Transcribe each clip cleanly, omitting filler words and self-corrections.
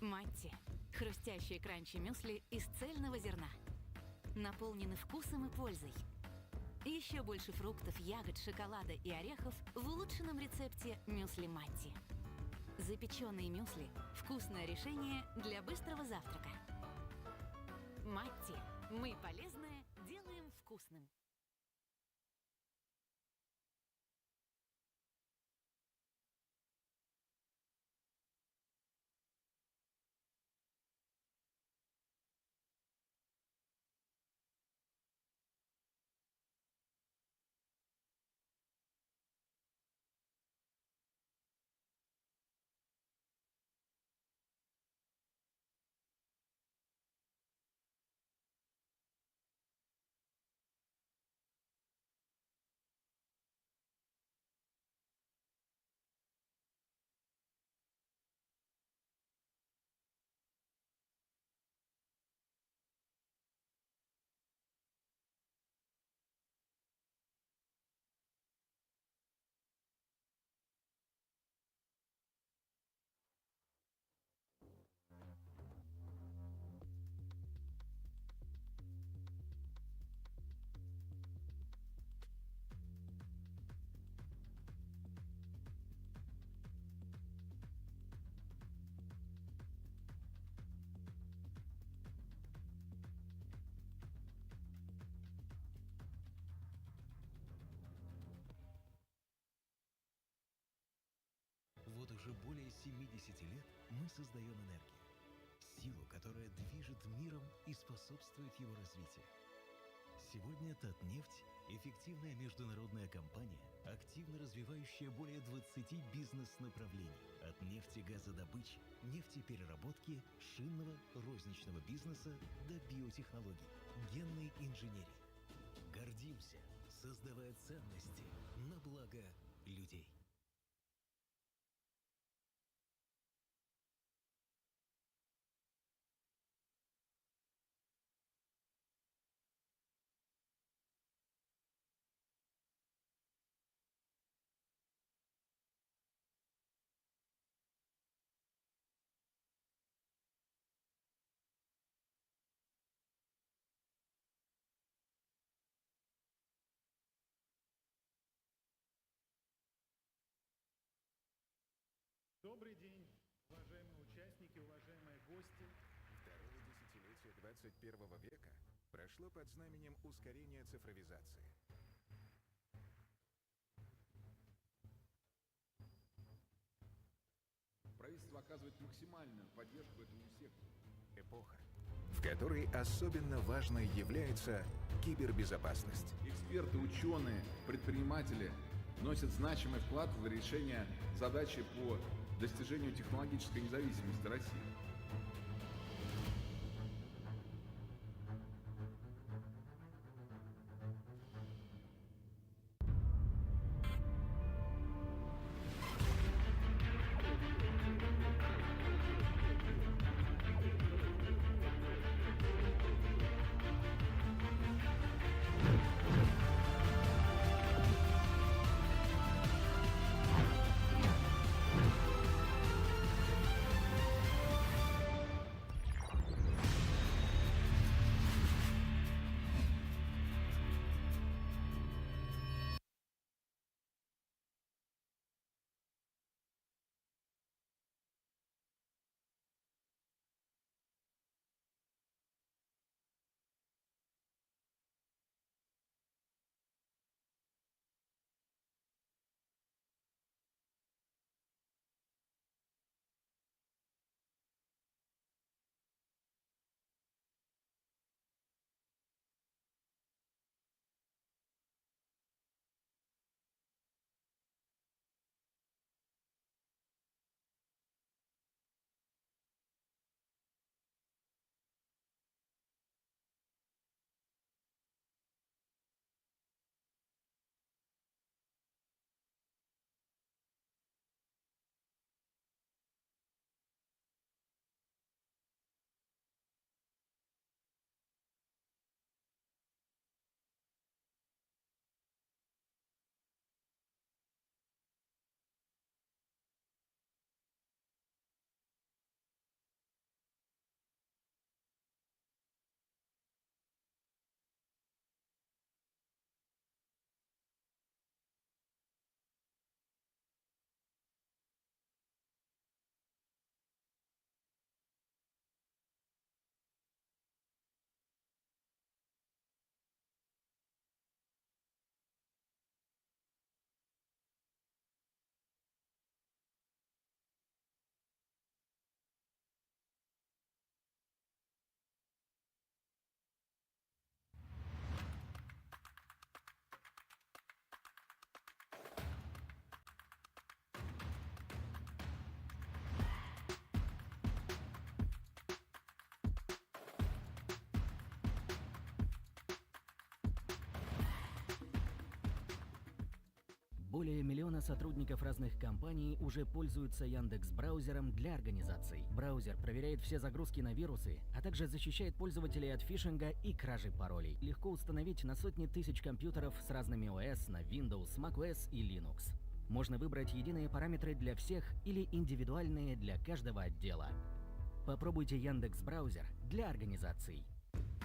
Матти. Хрустящие кранчи-мюсли из цельного зерна. Наполнены вкусом и пользой. Еще больше фруктов, ягод, шоколада и орехов в улучшенном рецепте мюсли Матти. Запеченные мюсли – вкусное решение для быстрого завтрака. Матти. Мы полезное делаем вкусным. Вот уже более 70 лет мы создаем энергию. Силу, которая движет миром и способствует его развитию. Сегодня Татнефть – эффективная международная компания, активно развивающая более 20 бизнес-направлений. От нефтегазодобычи, нефтепереработки, шинного, розничного бизнеса до биотехнологий, генной инженерии. Гордимся, создавая ценности на благо людей. Добрый день, уважаемые участники, уважаемые гости. Второе десятилетие 21 века прошло под знаменем ускорения цифровизации. Правительство оказывает максимальную поддержку этому сектору. Эпоха, в которой особенно важной является кибербезопасность. Эксперты, ученые, предприниматели вносят значимый вклад в решение задачи по достижению технологической независимости России. Более миллиона сотрудников разных компаний уже пользуются Яндекс.Браузером для организаций. Браузер проверяет все загрузки на вирусы, а также защищает пользователей от фишинга и кражи паролей. Легко установить на сотни тысяч компьютеров с разными ОС на Windows, macOS и Linux. Можно выбрать единые параметры для всех или индивидуальные для каждого отдела. Попробуйте Яндекс.Браузер для организаций.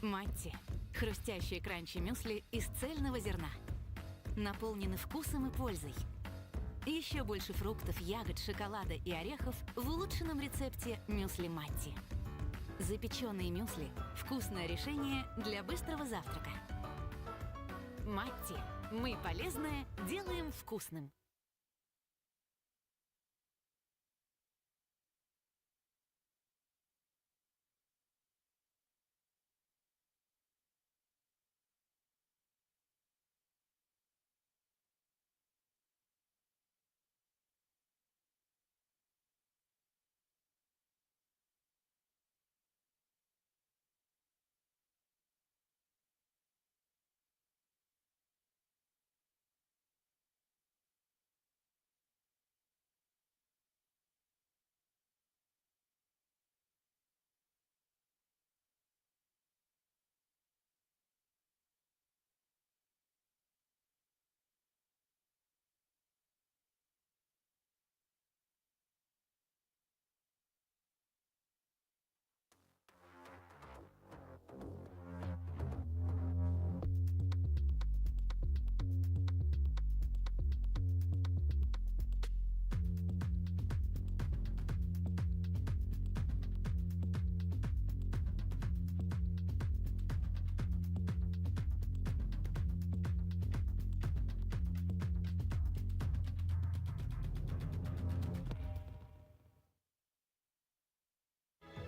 Матти. Хрустящие кранчи-мюсли из цельного зерна. Наполнены вкусом и пользой. Еще больше фруктов, ягод, шоколада и орехов в улучшенном рецепте мюсли Матти. Запеченные мюсли – вкусное решение для быстрого завтрака. Матти. Мы полезное делаем вкусным.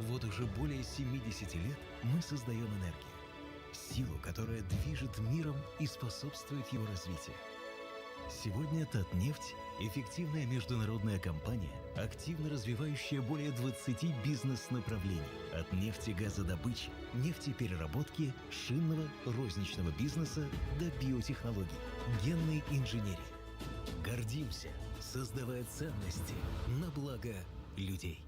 Вот уже более 70 лет мы создаем энергию. Силу, которая движет миром и способствует его развитию. Сегодня Татнефть – эффективная международная компания, активно развивающая более 20 бизнес-направлений. От нефтегазодобычи, нефтепереработки, шинного, розничного бизнеса до биотехнологий, генной инженерии. Гордимся, создавая ценности на благо людей.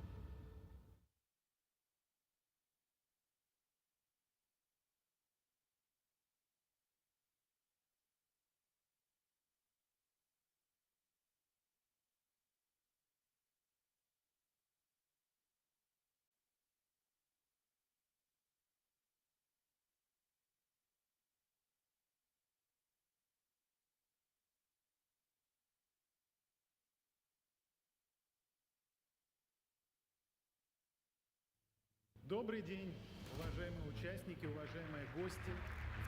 Добрый день, уважаемые участники, уважаемые гости.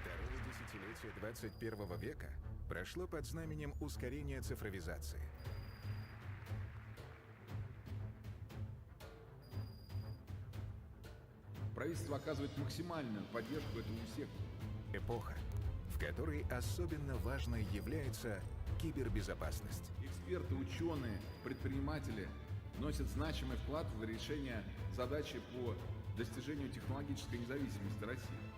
Второе десятилетие 21 века прошло под знаменем ускорения цифровизации. Правительство оказывает максимальную поддержку этому сектору. Эпоха, в которой особенно важной является кибербезопасность. Эксперты, ученые, предприниматели вносят значимый вклад в решение задачи по достижению технологической независимости России.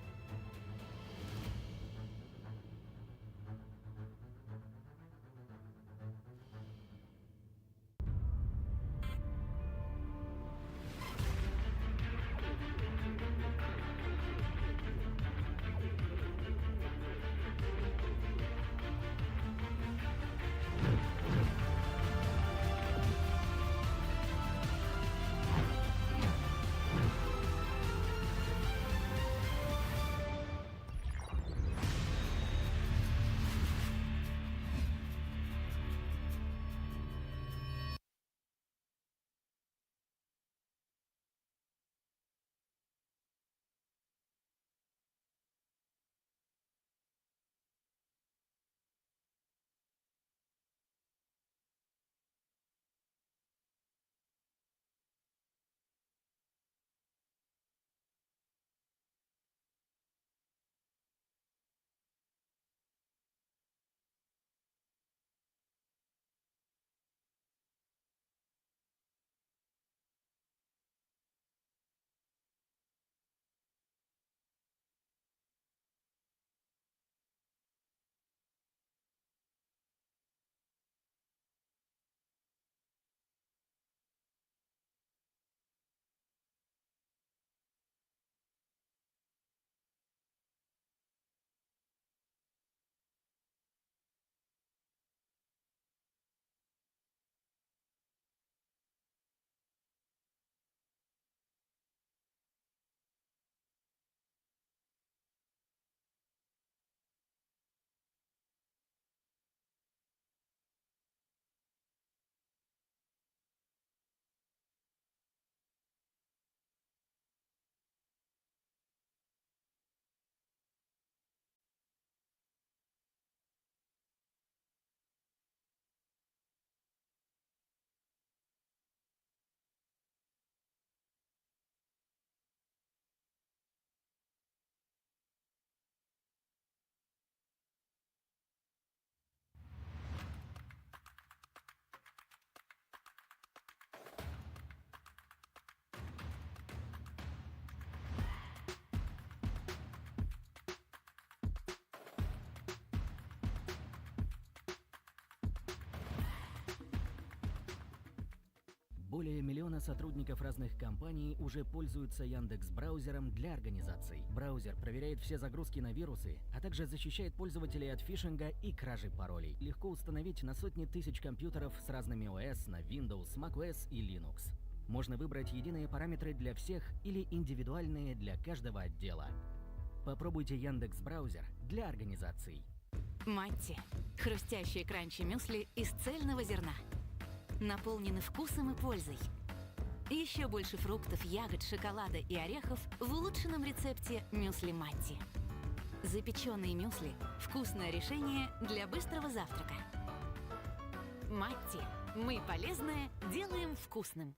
Более миллиона сотрудников разных компаний уже пользуются Яндекс.Браузером для организаций. Браузер проверяет все загрузки на вирусы, а также защищает пользователей от фишинга и кражи паролей. Легко установить на сотни тысяч компьютеров с разными ОС на Windows, macOS и Linux. Можно выбрать единые параметры для всех или индивидуальные для каждого отдела. Попробуйте Яндекс.Браузер для организаций. Матти – хрустящие кранчи мюсли из цельного зерна. Наполнены вкусом и пользой. Еще больше фруктов, ягод, шоколада и орехов в улучшенном рецепте мюсли Матти. Запеченные мюсли – вкусное решение для быстрого завтрака. Матти. Мы полезное делаем вкусным.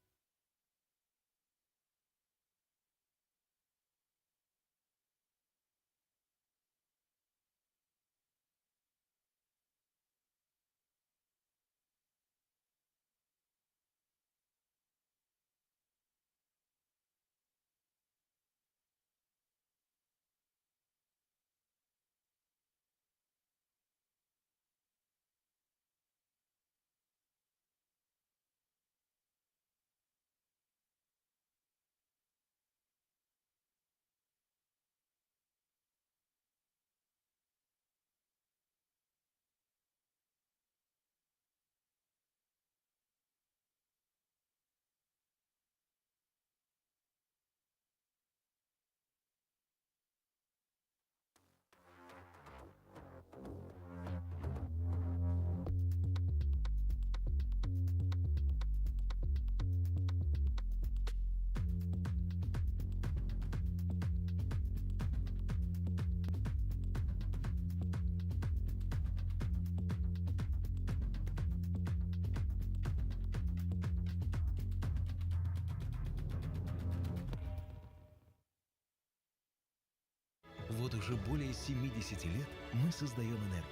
Вот уже более 70 лет мы создаем энергию.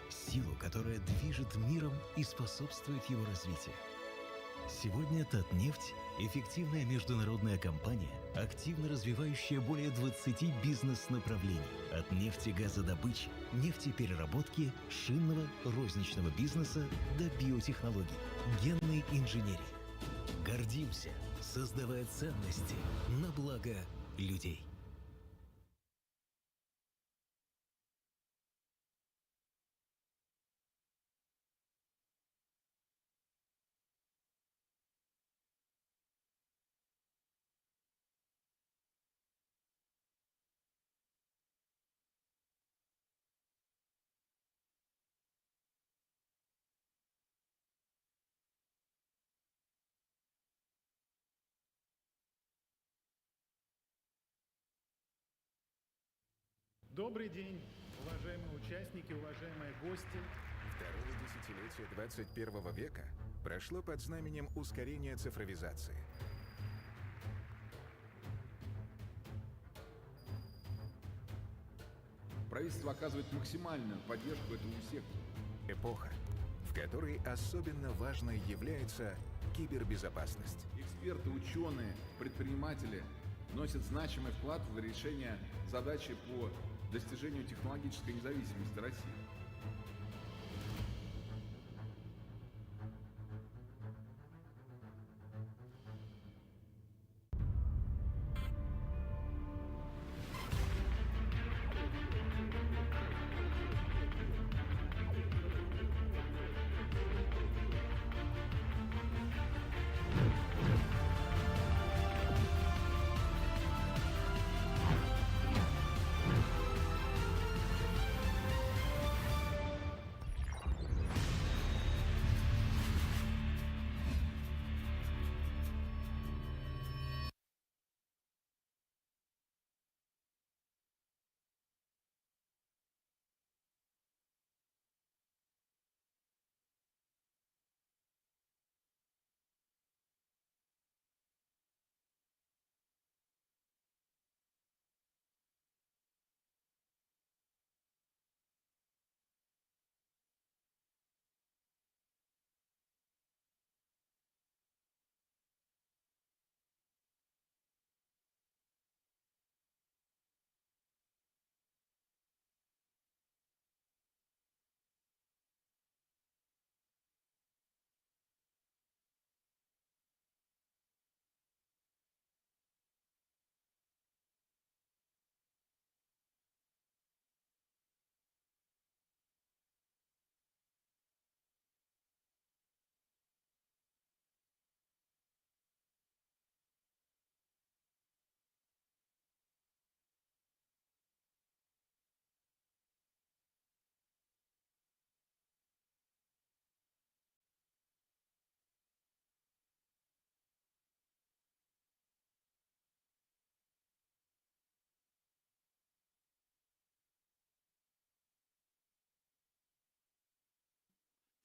Силу, которая движет миром и способствует его развитию. Сегодня Татнефть – эффективная международная компания, активно развивающая более 20 бизнес-направлений. От нефтегазодобычи, нефтепереработки, шинного, розничного бизнеса до биотехнологий, генной инженерии. Гордимся, создавая ценности на благо людей. Добрый день, уважаемые участники, уважаемые гости. Второе десятилетие 21 века прошло под знаменем ускорения цифровизации. Правительство оказывает максимальную поддержку этому сектору. Эпоха, в которой особенно важной является кибербезопасность. Эксперты, ученые, предприниматели вносят значимый вклад в решение задачи по достижению технологической независимости России.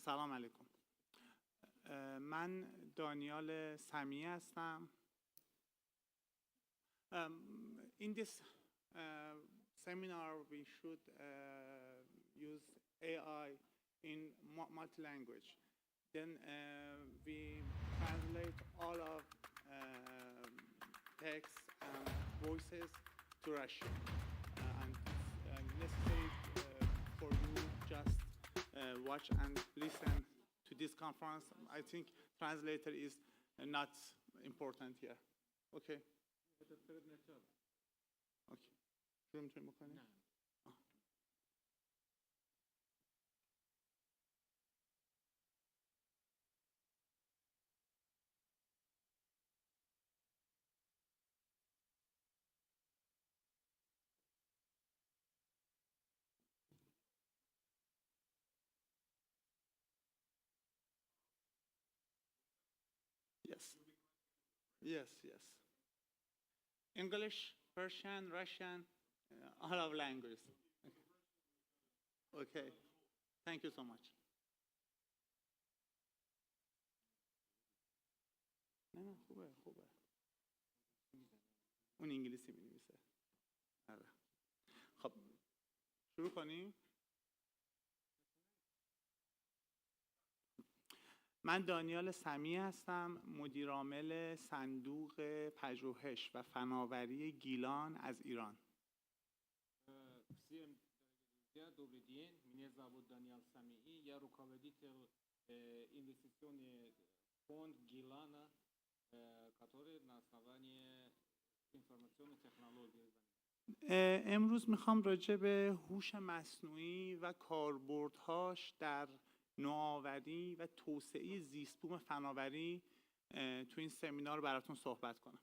سلام علیکم. من دانیال سمیع هستم. In this seminar we should use AI in multi-language. Then we translate all of text and voices to Russian. And it's necessary for you just watch and listen to this conference. I think translator is not important here. Okay. Okay. شروع می‌تونیم بکنیم؟ Yes. Yes, yes. English, Persian, Russian, all of languages. Okay. Thank you so much. نه خوبه. اون انگلیسی می‌نویسه. آره. خب شروع کنیم. من دانیال سمیع هستم، مدیرعامل صندوق پژوهش و فناوری گیلان از ایران. Всем друзья, добрый день. Меня зовут Даниил Самии. Я руководитель инвестиционный фонд Гилана, который на основании информационных технологий. امروز میخوام راجع به هوش مصنوعی و کاربردهاش در نوآوری و توسعه زیستبوم فناوری تو این سمینار براتون صحبت کنم.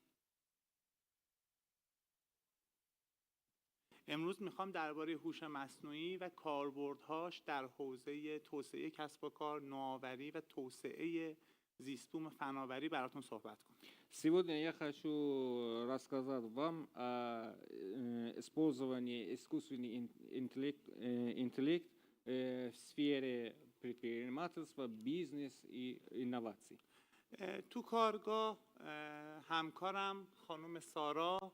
امروز میخوام درباره هوش مصنوعی و کاربردهاش در حوزه توسعه کسب و کار، نوآوری و توسعه زیستبوم فناوری براتون صحبت کنم. Сегодня я хочу рассказать вам о использовании искусственного интеллекта в сфере предпринимательства, бизнес и инноваций. تو کارگاه همکارم خانم سارا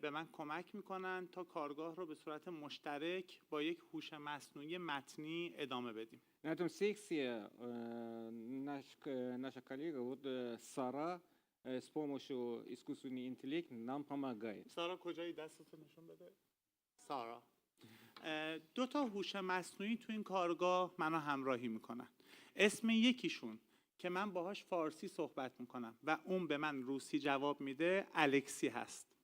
به من کمک میکنن تا کارگاه رو به صورت مشترک با یک هوش مصنوعی متنی ادامه بدیم. На этом секции наша коллега Сара с помощью искусственного интеллекта нам помогает. سارا کجایی؟ دستتو نشون بده. سارا. دو تا هوش مصنوعی تو این کارگاه منو همراهی میکنن. اسم یکیشون که من باهاش فارسی صحبت میکنم و اون به من روسی جواب میده الکسی هست.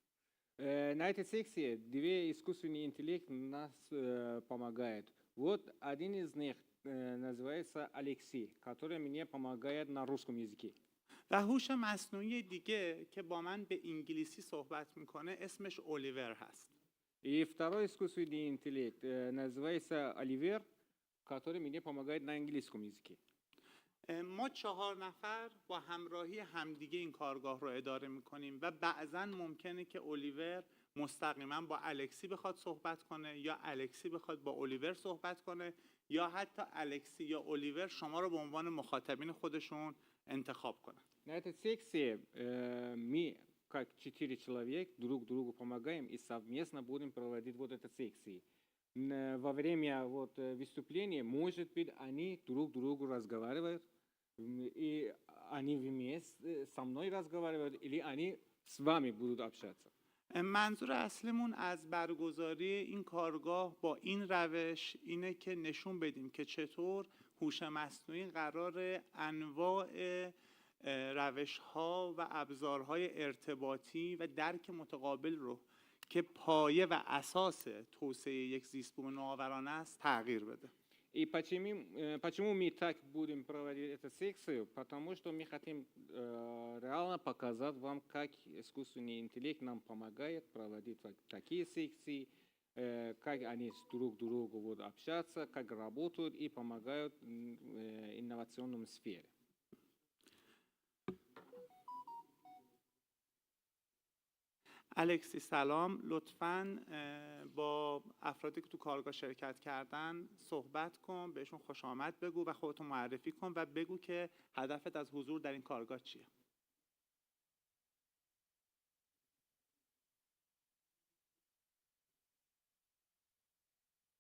На этой секции две искусственные интеллекты нас помогают. Вот один из них называется Алексей, который мне помогает на русском языке. و هوش مصنوعی دیگه که با من به انگلیسی صحبت میکنه اسمش الیور هست. И второй искусственный интеллект называется Оливер, который мне помогает на английском языке. ما 4 نفر با همراهی همدیگه این کارگاه رو اداره میکنیم و بعضا ممکنه که الیور مستقیما با الکسی بخواد صحبت کنه یا الکسی بخواد با الیور صحبت کنه یا حتی الکسی یا الیور شما رو به عنوان مخاطبین خودشون انتخاب کنن. На этой секции мы, как 4 человека, друг другу помогаем и совместно будем проводить вот эти секции. Во время выступления, может быть, они друг другу разговаривают, и они вместе со мной разговаривают, или они с вами будут общаться. منظور اصلیمون از برگزاری این کارگاه با این روش اینه که نشون بدیم که چطور هوش مصنوعی قرار انواع روش‌ها و ابزارهای ارتباطی و درک متقابل رو که پایه و اساس توسعه یک زیستبوم نوآورانه است تغییر بده. И почему мы так будем проводить эту секцию? Потому что мы хотим реально показать вам, как искусственный интеллект нам помогает проводить такие секции, как они друг с другом будут общаться, как работают и помогают в инновационной сфере. الکسی سلام، لطفاً با افرادی که تو کارگاه شرکت کردن صحبت کن، بهشون خوش آمد بگو و خودتو معرفی کن و بگو که هدفت از حضور در این کارگاه چیه.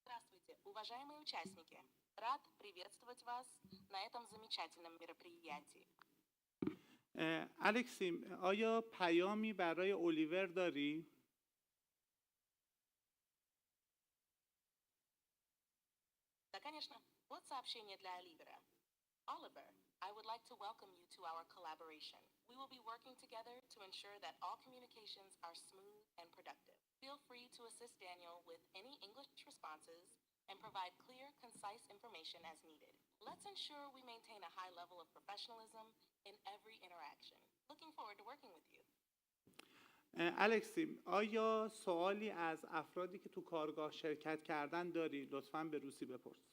Здравствуйте, уважаемые участники! Рад приветствовать вас на этом замечательном мероприятии. الکسی، آیا پیامی برای الیور داری؟ Да, конечно. Вот сообщение для Оливера. Oliver, I would like to welcome you to our collaboration. We will be working together to ensure that all communications are smooth and productive. Feel free to assist Daniel with any English responses and provide clear, concise information as needed. Let's ensure we maintain a high level of professionalism in every interaction. Looking forward to working with you. الکسی، آیا سوالی از افرادی که تو کارگاه شرکت کردن داری؟ لطفاً به روسی بپرس.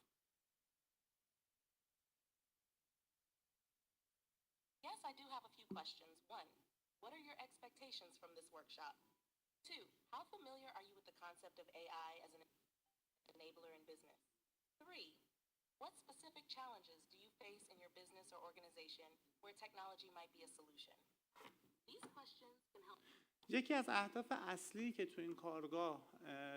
Yes, I do have a few questions. 1. What are your expectations from this workshop? 2. How familiar are you with the concept of AI as an enabler in business? 3. What specific challenges do you face in your business or organization where technology might be a solution? These questions can help. یکی از اهداف اصلی که تو این کارگاه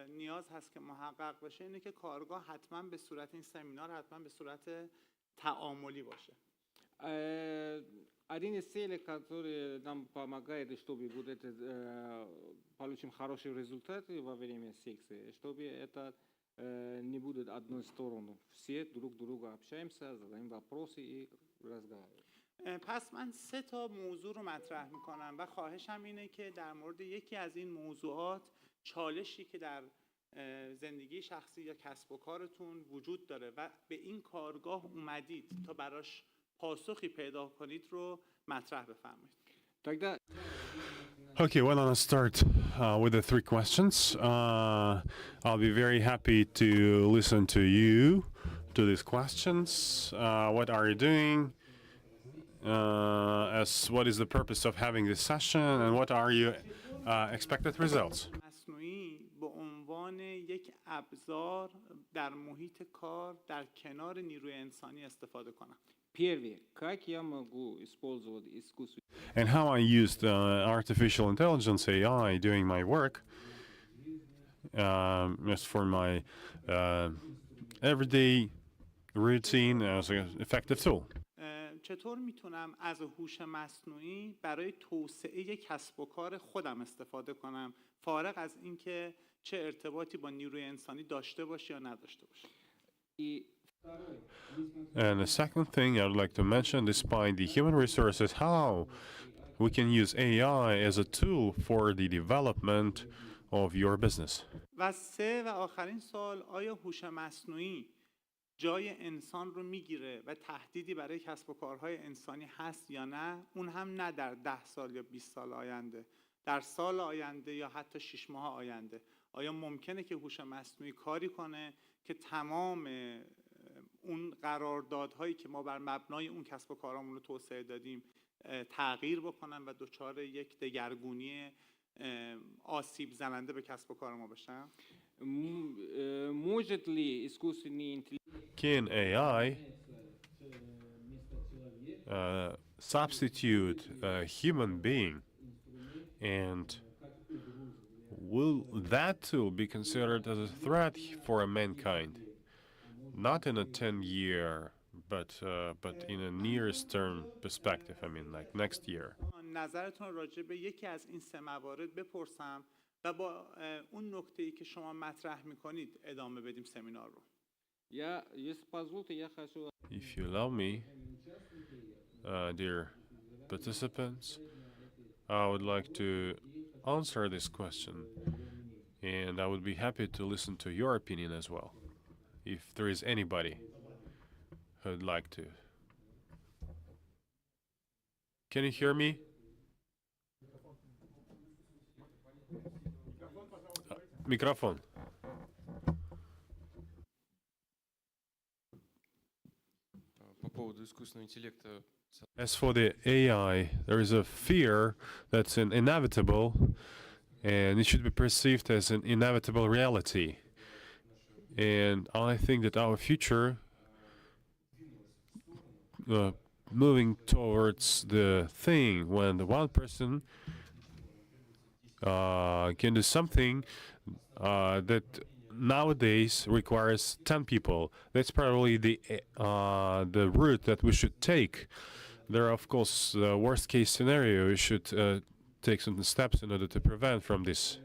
نیاز هست که محقق بشه اینه که کارگاه حتما به صورت این سمینار حتما به صورت تعاملی باشه. Один из целей, который нам помогает, чтобы вот это, получим хорошие результаты во время секции, чтобы это не будет одной стороны. Все друг друга общаемся, задаем вопросы и разговариваем. پس من 3 تا موضوع رو مطرح میکنم و خواهشم اینه که در مورد یکی از این موضوعات چالشی که در زندگی شخصی یا کسب و کارتون وجود داره و به این کارگاه اومدید تا براش پاسخی پیدا کنید رو مطرح بفرمایید. Тогда Okay, why don't I start with the 3 questions? I'll be very happy to listen to you, to these questions. What are you doing? What is the purpose of having this session? And what are your expected results? مصنوعی به عنوان یک ابزار در محیط کار در کنار نیروی انسانی استفاده کنم. первое, как я могу использовать искусство? And how I used artificial intelligence, AI, during my work, just for my everyday routine as an effective tool. چطور میتونم از هوش مصنوعی برای توسعه کسب و کار خودم استفاده کنم فارغ از اینکه چه ارتباطی با نیروی انسانی داشته باشه یا نداشته باشه. And the second thing I would like to mention, despite the human resources, how we can use AI as a tool for the development of your business. و 3 و آخرین سوال، آیا هوش مصنوعی جای انسان رو میگیره و تهدیدی برای کسب و کارهای انسانی هست یا نه؟ اون هم نه در 10 سال یا 20 سال آینده، در سال آینده یا حتی 6 ماه آینده. آیا ممکنه که هوش مصنوعی کاری کنه که تمام اون قراردادهایی که ما بر مبنای اون کسب و کارامون رو توسعه دادیم تغییر بکنن و دچار یک دگرگونی آسیب زننده به کسب و کار ما بشن؟ Может ли искусственный интеллект Can AI substitute a human being? And will that tool be considered as a threat for mankind? Not in a 10-year, but in a nearest term perspective. I mean, like next year. نظرتون راجع به یکی از این 3 موارد بپرسم و با اون نکته‌ای که شما مطرح می‌کنید ادامه بدیم سمینار رو. если позволите, я хочу. If you allow me, dear participants, I would like to answer this question, and I would be happy to listen to your opinion as well, if there is anybody who'd like to. Can you hear me? Microphone. По поводу искусственного интеллекта. As for the AI, there is a fear that's inevitable, and it should be perceived as an inevitable reality. And I think that our future, moving towards the thing when the one person can do something that nowadays requires 10 people. That's probably the route that we should take. There are, of course, the worst case scenario. We should take some steps in order to prevent from these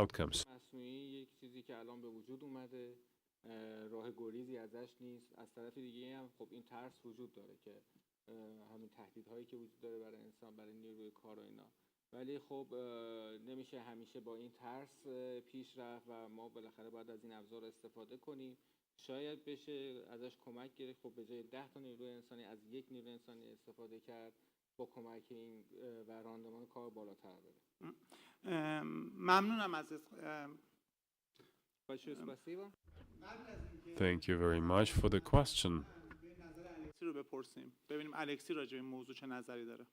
outcomes. مصنوعی یک چیزی که الان به وجود اومده، راه گریزی ازش نیست. از طرف دیگه هم خب این ترس وجود داره که همین تهدیدهایی که وجود داره برای انسان، برای نیروی کار و اینا. ولی خب نمیشه همیشه با این ترس پیش رفت و ما بالاخره باید از این ابزار استفاده کنیم. شاید بشه ازش کمک گرفت. خب به جای 10 تا نیروی انسانی از یک نیروی انسانی استفاده کرد با کمک این و راندمان کار بالاتر بره. ممنونم از Thank you very much for the question. رو بپرسیم ببینیم الکسی راجع به این موضوع چه نظری داره.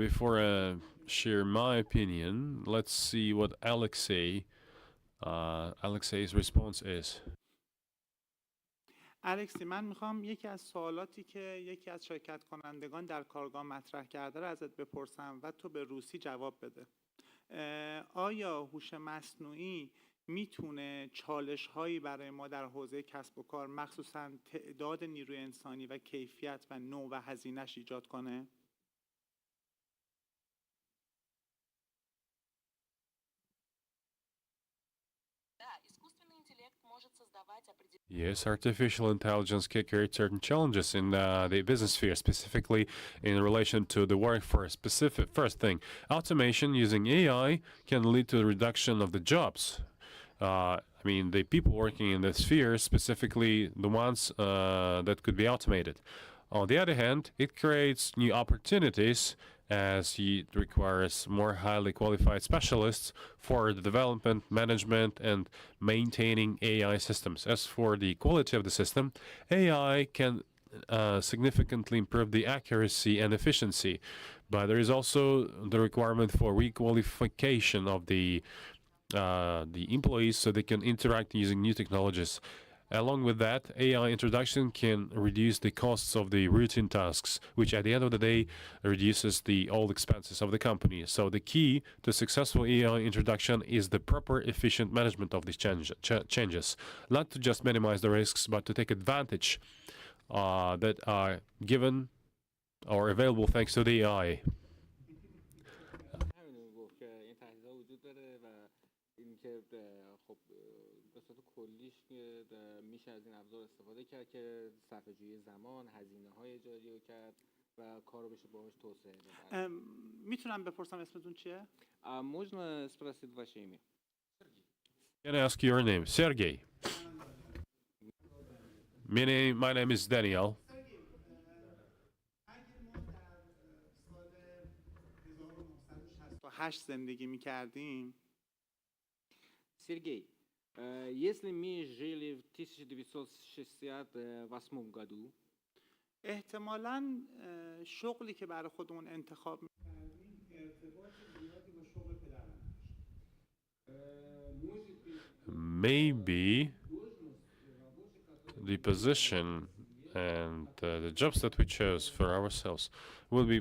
Before I share my opinion, let's see what Alexei's response is. الکسی، من میخوام یکی از سوالاتی که یکی از شرکت کنندگان در کارگاه مطرح کرده رو ازت بپرسم و تو به روسی جواب بده. آیا هوش مصنوعی میتونه چالش هایی برای ما در حوزه کسب و کار، مخصوصا تعداد نیروی انسانی و کیفیت و نوع و هزینه‌اش ایجاد کنه؟ Yes, artificial intelligence can create certain challenges in the business sphere, specifically in relation to the workforce. First thing, automation using AI can lead to the reduction of the jobs. I mean, the people working in the sphere, specifically the ones that could be automated. On the other hand, it creates new opportunities as it requires more highly qualified specialists for the development, management, and maintaining AI systems. As for the quality of the system, AI can significantly improve the accuracy and efficiency, but there is also the requirement for requalification of the employees so they can interact using new technologies. Along with that, AI introduction can reduce the costs of the routine tasks, which at the end of the day reduces the all expenses of the company. So the key to successful AI introduction is the proper efficient management of these changes. Not to just minimize the risks, but to take advantage that are given or available thanks to the AI. میشه از این ابزار استفاده کرد که صرفه‌جویی زمان، هزینه‌های اجاری رو کرد و کارو بشه باهاش توسعه داد. میتونم بپرسم اسمتون چیه؟ Можно спросить ваше имя? Can I ask your name? Sergey. My name is Daniel. زندگی می‌کردیم. Сергей, если мы жили в 1968 году, احتمالاً شغلی که برای خودمون انتخاب می‌کردیم ارتباط زیادی با شغل پدرم داشت. Maybe the position and the jobs that we chose for ourselves will be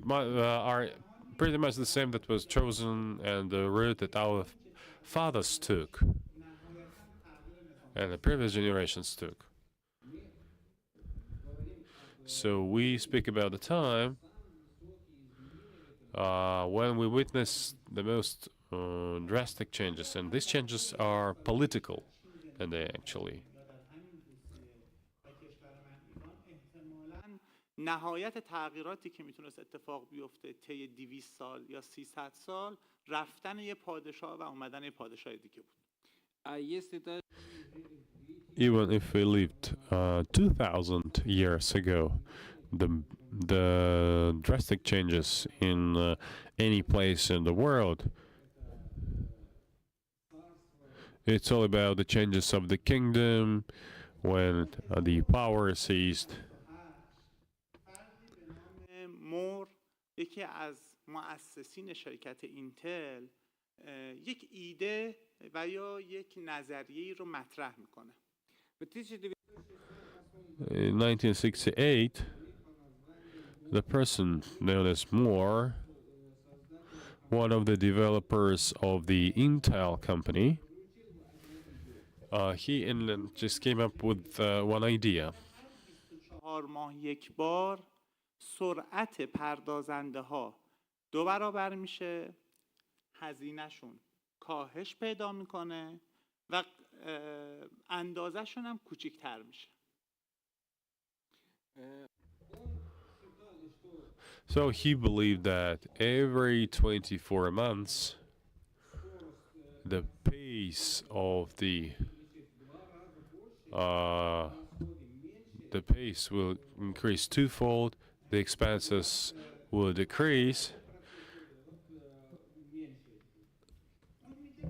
are pretty much the same that was chosen and the route that our fathers took and the previous generations took. So we speak about the time when we witness the most drastic changes, and these changes are political, and they actually. نهایت تغییراتی که میتونست اتفاق بیفته طی 200 سال یا 300 سال رفتن یه پادشاه و اومدن یه پادشاه دیگه بود. Even if we lived 2,000 years ago, the drastic changes in any place in the world, it's all about the changes of the kingdom when the power ceased. یکی از مؤسسین شرکت اینتل یک ایده و یا یک نظریه‌ای رو مطرح میکنه. In 1968, the person known as Moore, one of the developers of the Intel company, he just came up with one idea. 4 ماه یک بار سرعت پردازنده ها 2 برابر میشه، هزینهشون کاهش پیدا میکنه و اندازهشون هم کوچیک‌تر میشه. So he believed that every 24 months, the pace of the pace will increase twofold, the expenses will decrease,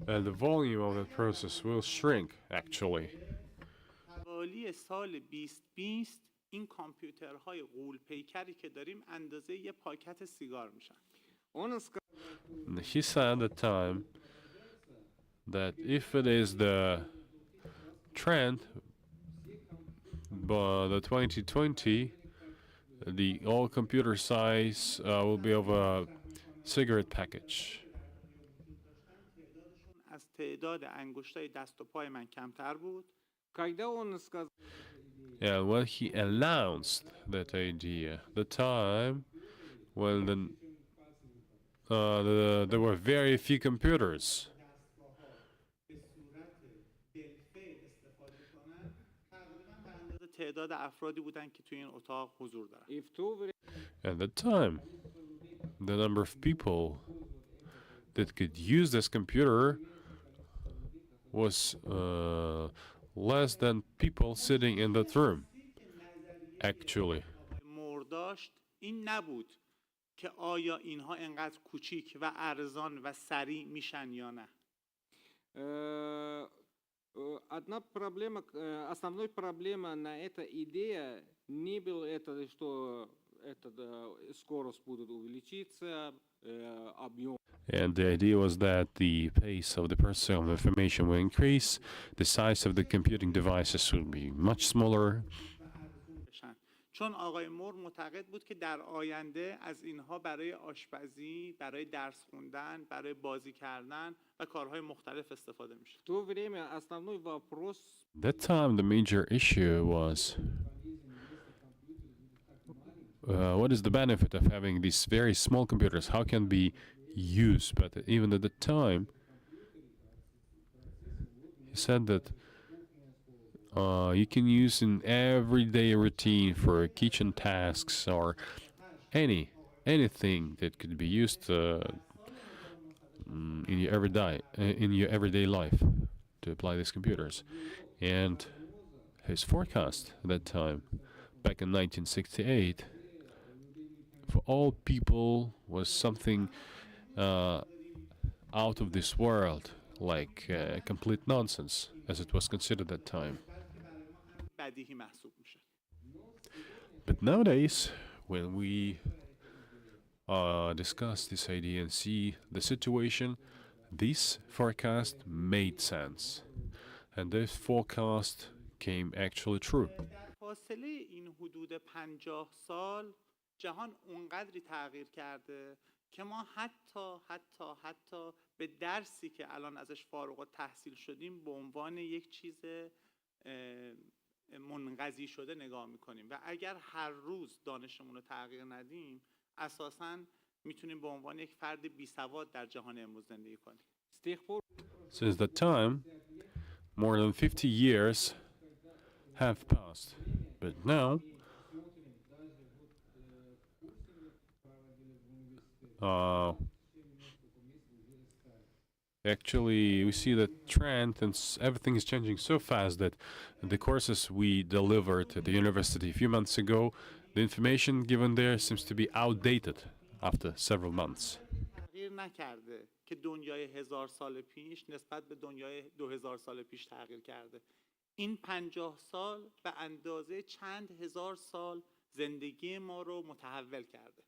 and the volume of the process will shrink, actually. حوالی سال 2020 این کامپیوترهای غول پیکری که داریم اندازه یه پاکت سیگار میشن. He said at the time that if it is the trend, by the 2020, the all computer size will be of a cigarette package. از تعداد انگشتای دست و پای من کمتر بود. And when he announced that idea, the time when there were very few computers. تعداد افرادی بودن که توی این اتاق حضور دارن. At the time, the number of people that could use this computer was less than people sitting in that room, actually. مرداشت این نبود که آیا اینها انقدر کوچیک و ارزان و سریع میشن یا نه. Одна проблема, основной проблема на эта идея не была это, что скорость будет увеличиться, объем. And the idea was that the pace of the processing of information will increase, the size of the computing devices will be much smaller. چون آقای مور معتقد بود که در آینده از اینها برای آشپزی، برای درس خوندن، برای بازی کردن و کارهای مختلف استفاده میشه. В то время основной вопрос. That time the major issue was what is the benefit of having these very small computers? How can be used? But even at the time, he said that you can use in everyday routine for kitchen tasks or anything that could be used in your everyday life to apply these computers. And his forecast at that time, back in 1968, for all people was something out of this world, like complete nonsense, as it was considered at that time. But nowadays, when we discuss this idea and see the situation, this forecast made sense. And this forecast came actually true. فاصله این حدود 50 سال جهان اونقدری تغییر کرده که ما حتی به درسی که الان ازش فارغ التحصیل شدیم به عنوان یک چیز منقضی شده نگاه میکنیم و اگر هر روز دانشمون رو تغییر ندیم اساساً میتونیم به عنوان یک فرد بی سواد در جهان امروز زندگی کنیم. Since that time, more than 50 years have passed, but now actually we see the trend and everything is changing so fast that the courses we delivered at the university a few months ago, the information given there seems to be outdated after several months. تغییر نکرده که دنیای 1000 سال پیش نسبت به دنیای 2000 سال پیش تغییر کرده. این 50 سال به اندازه چند هزار سال زندگی ما رو متحول کرده.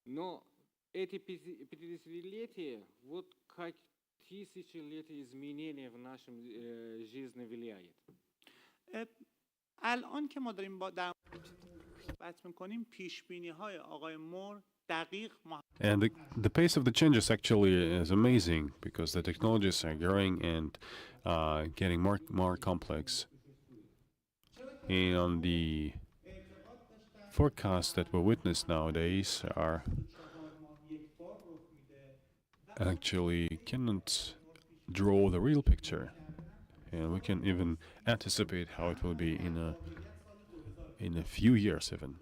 Но эти 50-летия, вот как тысячелетия изменения в нашем жизни влияет. الان که ما داریم در صحبت میکنیم پیش بینی های آقای مور دقیق And the pace of the changes actually is amazing because the technologies are growing and getting more complex. And the forecasts that we witness nowadays are actually cannot draw the real picture, and we can even anticipate how it will be in a few years even.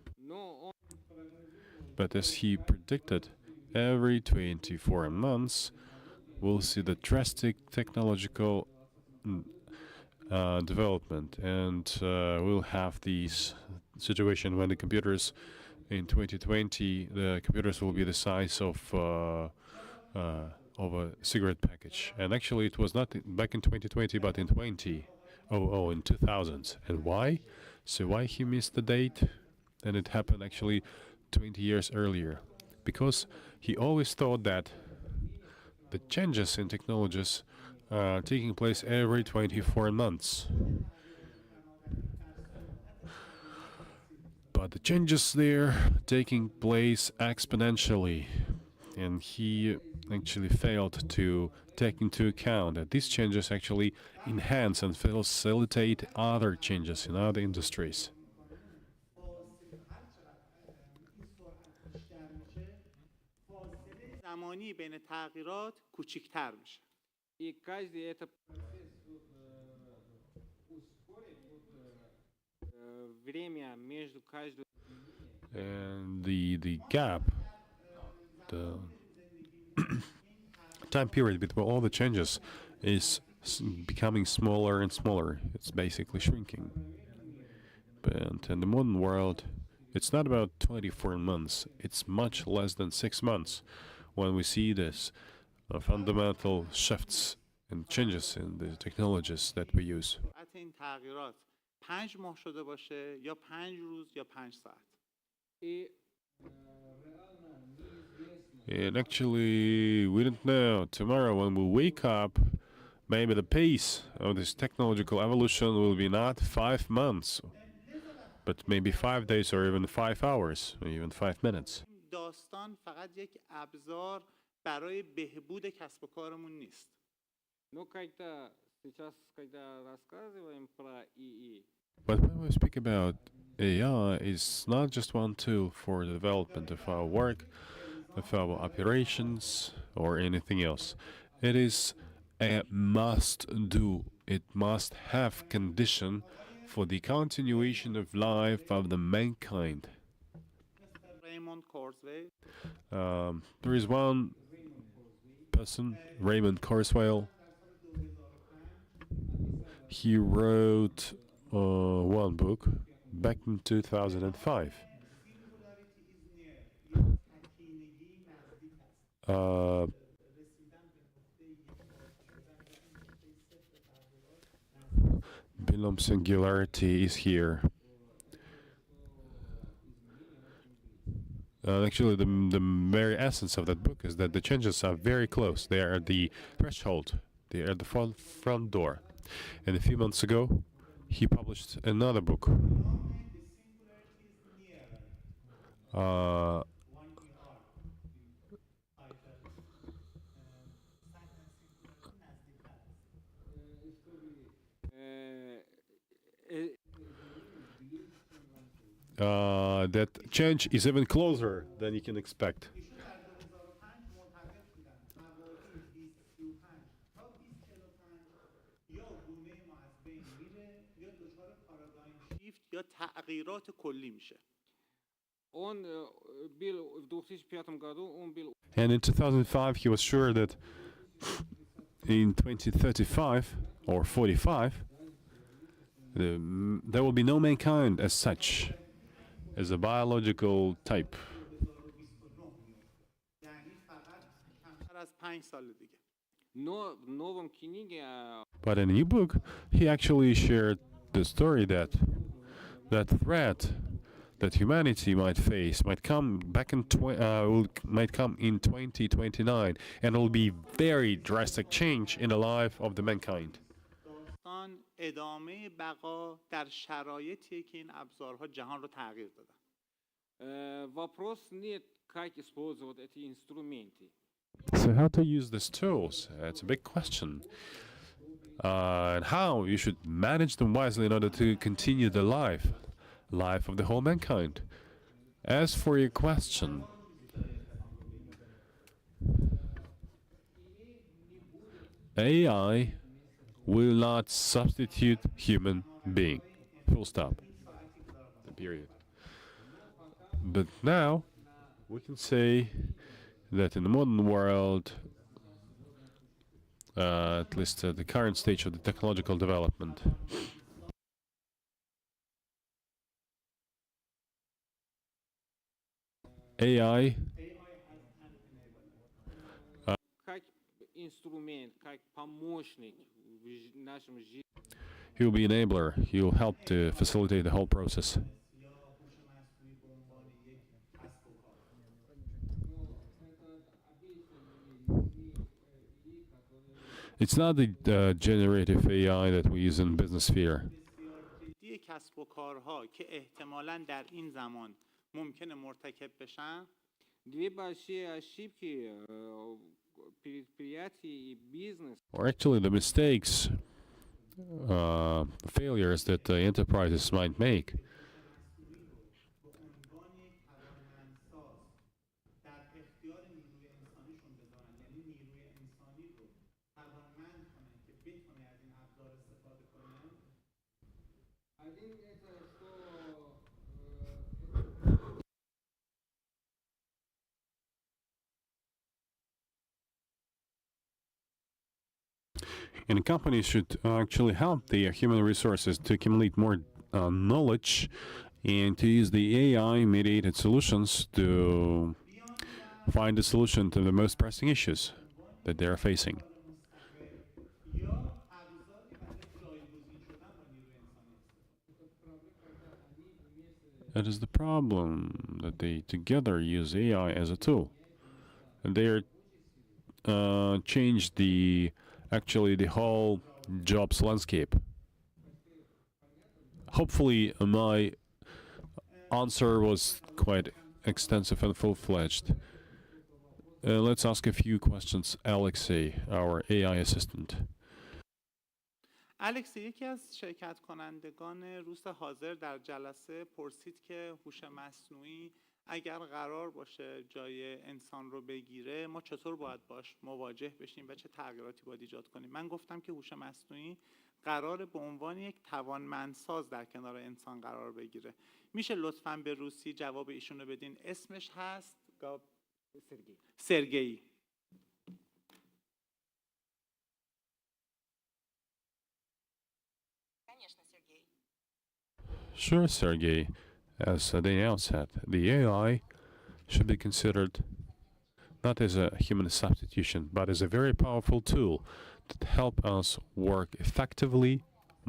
But as he predicted, every 24 months we'll see the drastic technological development, and we'll have this situation when the computers in 2020 the computers will be the size of a cigarette package. And actually it was not back in 2020 but in 2000s. And why? So why he missed the date? And it happened actually 20 years earlier, because he always thought that the changes in technologies are taking place every 24 months. But the changes there taking place exponentially, and he actually failed to take into account that these changes actually enhance and facilitate other changes in other industries. زمانی بین تغییرات کوچکتر میشه. И каждый это время между каждым. And the gap, the time period between all the changes is becoming smaller and smaller. It's basically shrinking. But in the modern world, it's not about 24 months. It's much less than 6 months when we see this fundamental shifts and changes in the technologies that we use. این تغییرات 5 ماه شده باشه یا 5 روز یا 5 ساعت. And actually, we don't know. Tomorrow, when we wake up, maybe the pace of this technological evolution will be not 5 months, but maybe 5 days or even 5 hours, or even 5 minutes. داستان فقط یک ابزار برای بهبود کسب و کارمون نیست. Но когда сейчас, когда рассказываем про ИИ, But when we speak about AI, it's not just one tool for the development of our work, of our operations, or anything else. It is a must-do. It must have condition for the continuation of life of the mankind. There is one person, Raymond Kurzweil. He wrote one book back in 2005. Binom singularity is here. Actually, the very essence of that book is that the changes are very close. They are at the threshold. They are at the front door. And a few months ago, he published another book. That change is even closer than you can expect. یا تغییرات کلی میشه. Он был в 2005 году, он был. And in 2005, he was sure that in 2035 or 45, there will be no mankind as such, as a biological type. Но в новом книге. But in a new book, he actually shared the story that that threat that humanity might face might come back in might come in 2029, and it will be very drastic change in the life of the mankind. داستان ادامه بقا در شرایطیه که این ابزارها جهان رو تغییر دادن. Вопрос нет, как использовать эти инструменты. So how to use these tools? It's a big question. And how you should manage them wisely in order to continue the life of the whole mankind. As for your question, AI will not substitute human being. Full stop. Period. But now we can say that in the modern world, at least at the current stage of the technological development, AI Как инструмент, как помощник в нашем жизни. he will be an enabler. He will help to facilitate the whole process. It's not the generative AI that we use in business sphere. جدی کسب و کارها که احتمالاً در این زمان ممکنه مرتکب بشن Две большие ошибки предприятий и бизнес. Or actually the mistakes, failures that the enterprises might make. در اختیار نیروی انسانیشون بذارن، یعنی نیروی انسانی رو توانمند کنن که بتونه از این ابزار استفاده کنه. Один это что And companies should actually help their human resources to accumulate more knowledge and to use the AI-mediated solutions to find a solution to the most pressing issues that they are facing. یا ابزاری برای جایگزین شدن با نیروی انسانی استفاده. That is the problem, that they together use AI as a tool. And they are change actually the whole jobs landscape. Hopefully my answer was quite extensive and full-fledged. Let's ask a few questions. Alexei, our AI assistant. الکس، یکی از شرکت کنندگان روز حاضر در جلسه پرسید که هوش مصنوعی اگر قرار باشه جای انسان رو بگیره ما چطور باید باش مواجه بشیم و چه تغییراتی باید ایجاد کنیم. من گفتم که هوش مصنوعی قراره به عنوان یک توانمندساز در کنار انسان قرار بگیره. میشه لطفاً به روسی جواب ایشونو بدین؟ اسمش هست سرگئی. Конечно, Сергей. Sure, Sergey. As they now said, the AI should be considered not as a human substitution, but as a very powerful tool that help us work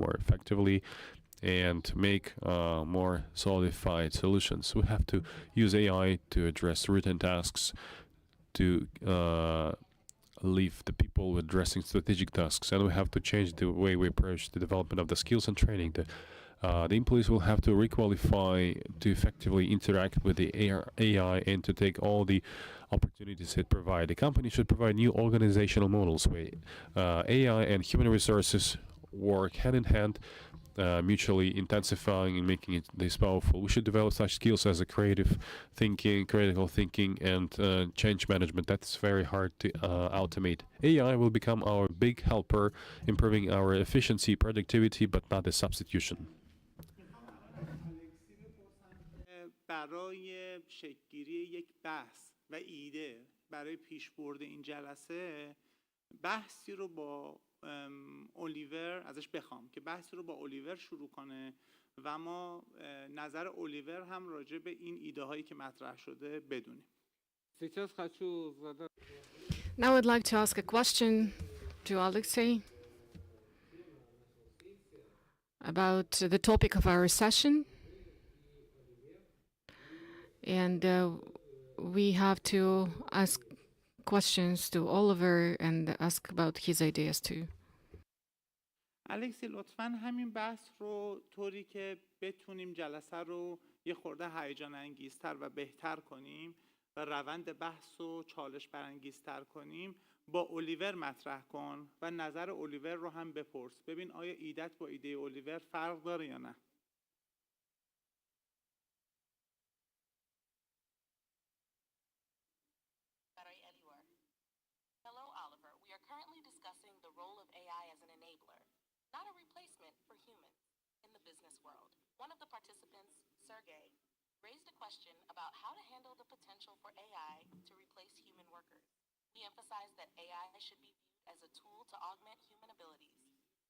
more effectively, and make more solidified solutions. We have to use AI to address routine tasks, to leave the people addressing strategic tasks, and we have to change the way we approach the development of the skills and training. The employees will have to requalify to effectively interact with the AI and to take all the opportunities it provides. The company should provide new organizational models where AI and human resources work hand in hand, mutually intensifying and making it this powerful. We should develop such skills as a creative thinking, critical thinking, and change management. That's very hard to automate. AI will become our big helper, improving our efficiency, productivity, but not a substitution. برای شکل‌گیری یک بحث و ایده برای پیشبرد این جلسه بحثی رو با الیور ازش بخوام که بحثی رو با الیور شروع کنه و ما نظر الیور هم راجع به این ایده هایی که مطرح شده بدونیم. Now I'd like to ask a question to Alexei about the topic of our session. and we have to ask questions to Oliver and ask about his ideas too. الکسی لطفاً همین بحث رو طوری که بتونیم جلسه رو یه خورده هیجان انگیزتر و بهتر کنیم و روند بحث رو چالش برانگیزتر کنیم با الیور مطرح کن و نظر الیور رو هم بپرس. ببین آیا ایدت با ایده الیور فرق داره یا نه. Hello, Oliver. We are currently discussing the role of AI as an enabler, not a replacement for humans in the business world. One of the participants, Sergey, raised a question about how to handle the potential for AI to replace human workers. We emphasize that AI should be viewed as a tool to augment human abilities,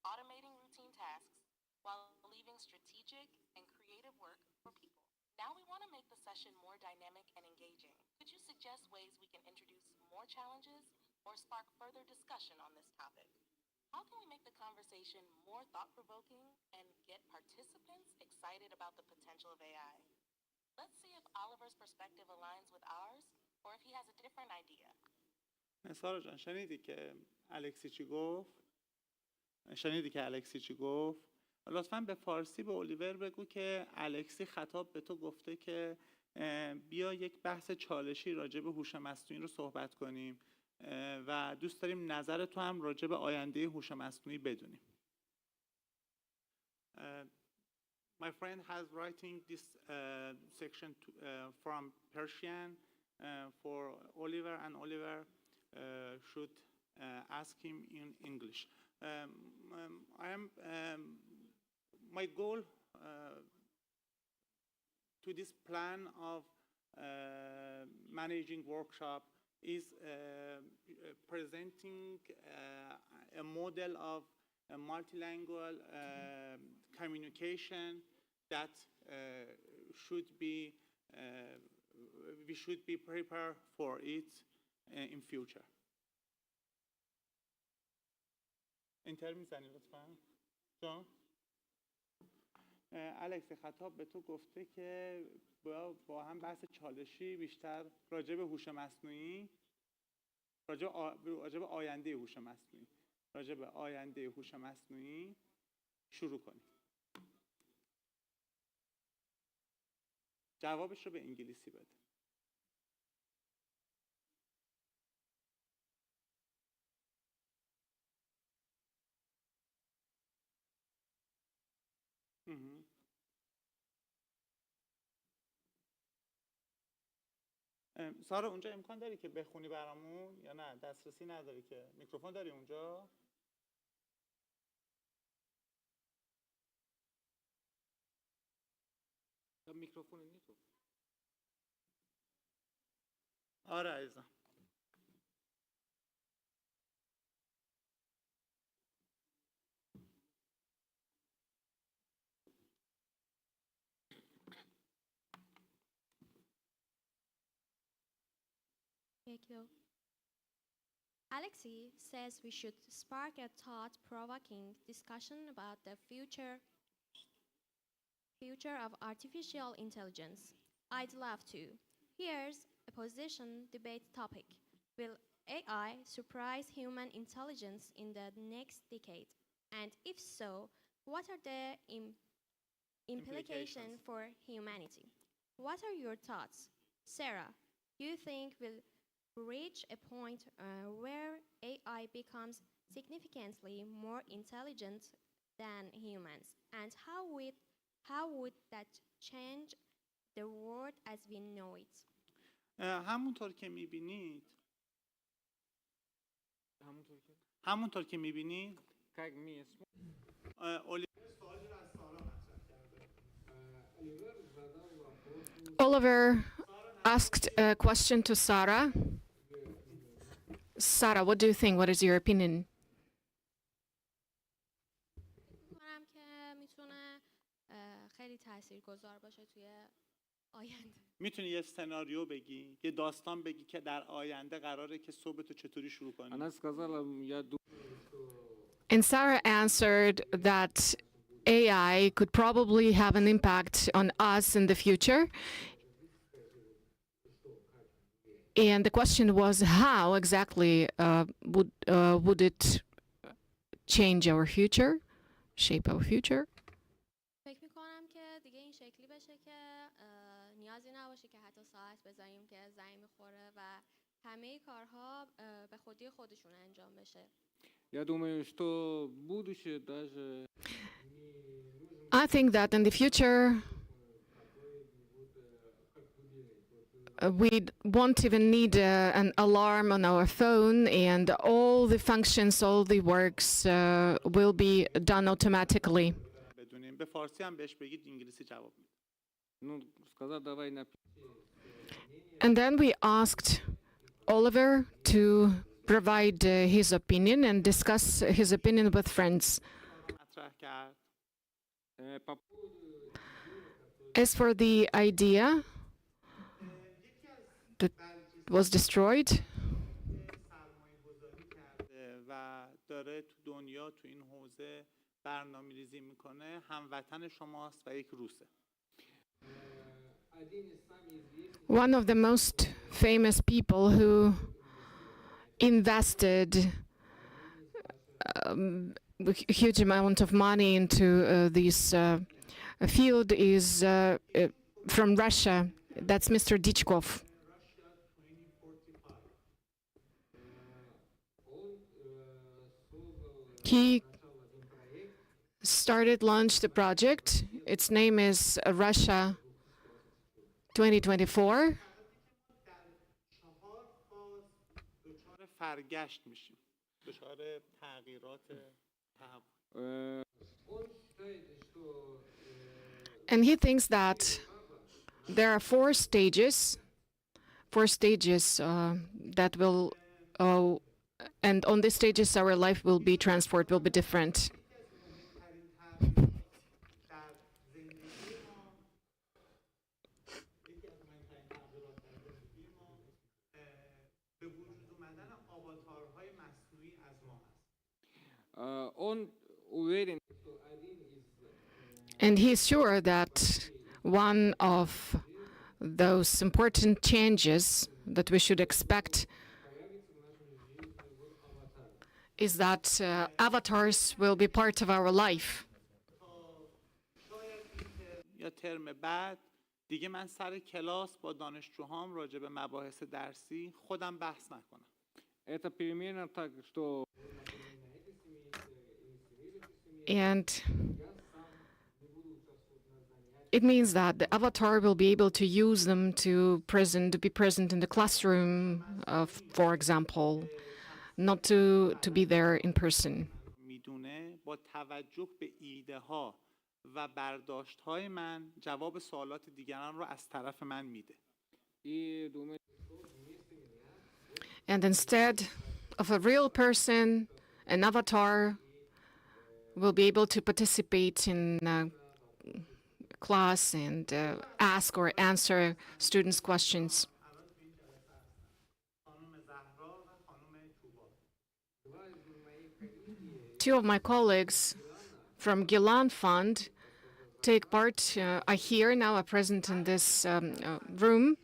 automating routine tasks while leaving strategic and creative work for people. Now we want to make the session more dynamic and engaging. Could you suggest ways we can introduce more challenges or spark further discussion on this topic? How can we make the conversation more thought-provoking and get participants excited about the potential of AI? Let's see if Oliver's perspective aligns with ours or if he has a different idea. سارا جان شنیدی که الکسی چی گفت؟ لطفاً به فارسی به الیور بگو که الکسی خطاب به تو گفته که بیا یک بحث چالشی راجع به هوش مصنوعی رو صحبت کنیم و دوست داریم نظر تو هم راجع به آینده هوش مصنوعی بدونیم. My friend has writing this section from Persian for Oliver, and Oliver should ask him in English. My goal to this plan of managing workshop is presenting a model of a multilingual communication that we should be prepared for it in future. اینتر میزنی لطفاً جان. الکس خطاب به تو گفته که با هم بحث چالشی بیشتر راجع به هوش مصنوعی، راجع به آینده هوش مصنوعی شروع کنیم. جوابش رو به انگلیسی بده. سارا اونجا امکان داری که بخونی برامون یا نه؟ دسترسی نداری که؟ میکروفون داری اونجا؟ میکروفون نیست. آره عزیزم. Thank you. Alexei says we should spark a thought-provoking discussion about the future of artificial intelligence. I'd love to. Here's a position debate topic. Will AI surprise human intelligence in the next decade? And if so, what are the implications for humanity? What are your thoughts? Sarah, do you think we'll reach a point where AI becomes significantly more intelligent than humans? And how would that change the world as we know it? همونطور که می‌بینید Oliver asked a question to Sarah. Sarah, what do you think? What is your opinion? خیلی تاثیرگذار باشه توی آینده. میتونی یه سناریو بگی، یه داستان بگی که در آینده قراره که صبح تو چطوری شروع کنی؟ And Sarah answered that AI could probably have an impact on us in the future. And the question was, how exactly would it change our future, shape our future? فکر میکنم که دیگه این شکلی بشه که نیازی نباشه که حتی ساعت بذاریم که زنگ میخوره و همه کارها به خودی خودشون انجام بشه. Я думаю, что будущее даже I think that in the future, we won't even need an alarm on our phone, and all the functions, all the works will be done automatically. بدونیم به فارسی هم بهش بگید انگلیسی جواب میده. ну, сказать, давай And then we asked Oliver to provide his opinion and discuss his opinion with friends. مطرح کرد. As for the idea that was destroyed, سرمایه‌گذاری کرده و داره تو دنیا تو این حوزه برنامه‌ریزی میکنه، هموطن شماست و یک روسه. one of the most famous people who invested a huge amount of money into this field is from Russia. That's Mr. Dichkov. He launched a project. Its name is Russia 2024. دچار فرگشت میشیم. دچار تغییرات And he thinks that there are four stages that will, and on these stages our life will be transformed, will be different. Он уверен, And he's sure that one of those important changes that we should expect is that avatars will be part of our life. یا ترم بعد دیگه من سر کلاس با دانشجوهام راجع به مباحث درسی خودم بحث نکنم. это перемена так, что And it means that the avatar will be able to use them to be present in the classroom, for example, not to be there in person. میدونه با توجه به ایده ها و برداشت های من جواب سوالات دیگران رو از طرف من میده. And instead of a real person, an avatar will be able to participate in class and ask or answer students' questions. Two of my colleagues from Gilan Fund take part, are here now, are present in this room.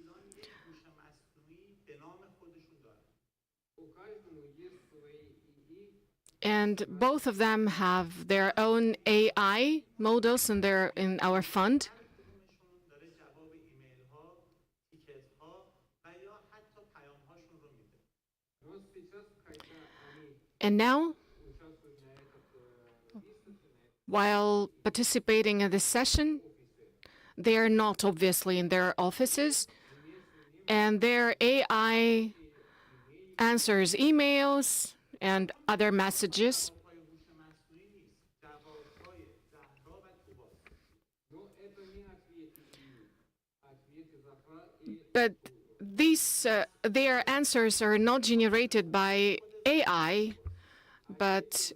And both of them have their own AI models in our fund. And now, while participating in this session, they are not obviously in their offices, and their AI answers emails and other messages. But their answers are not generated by AI, but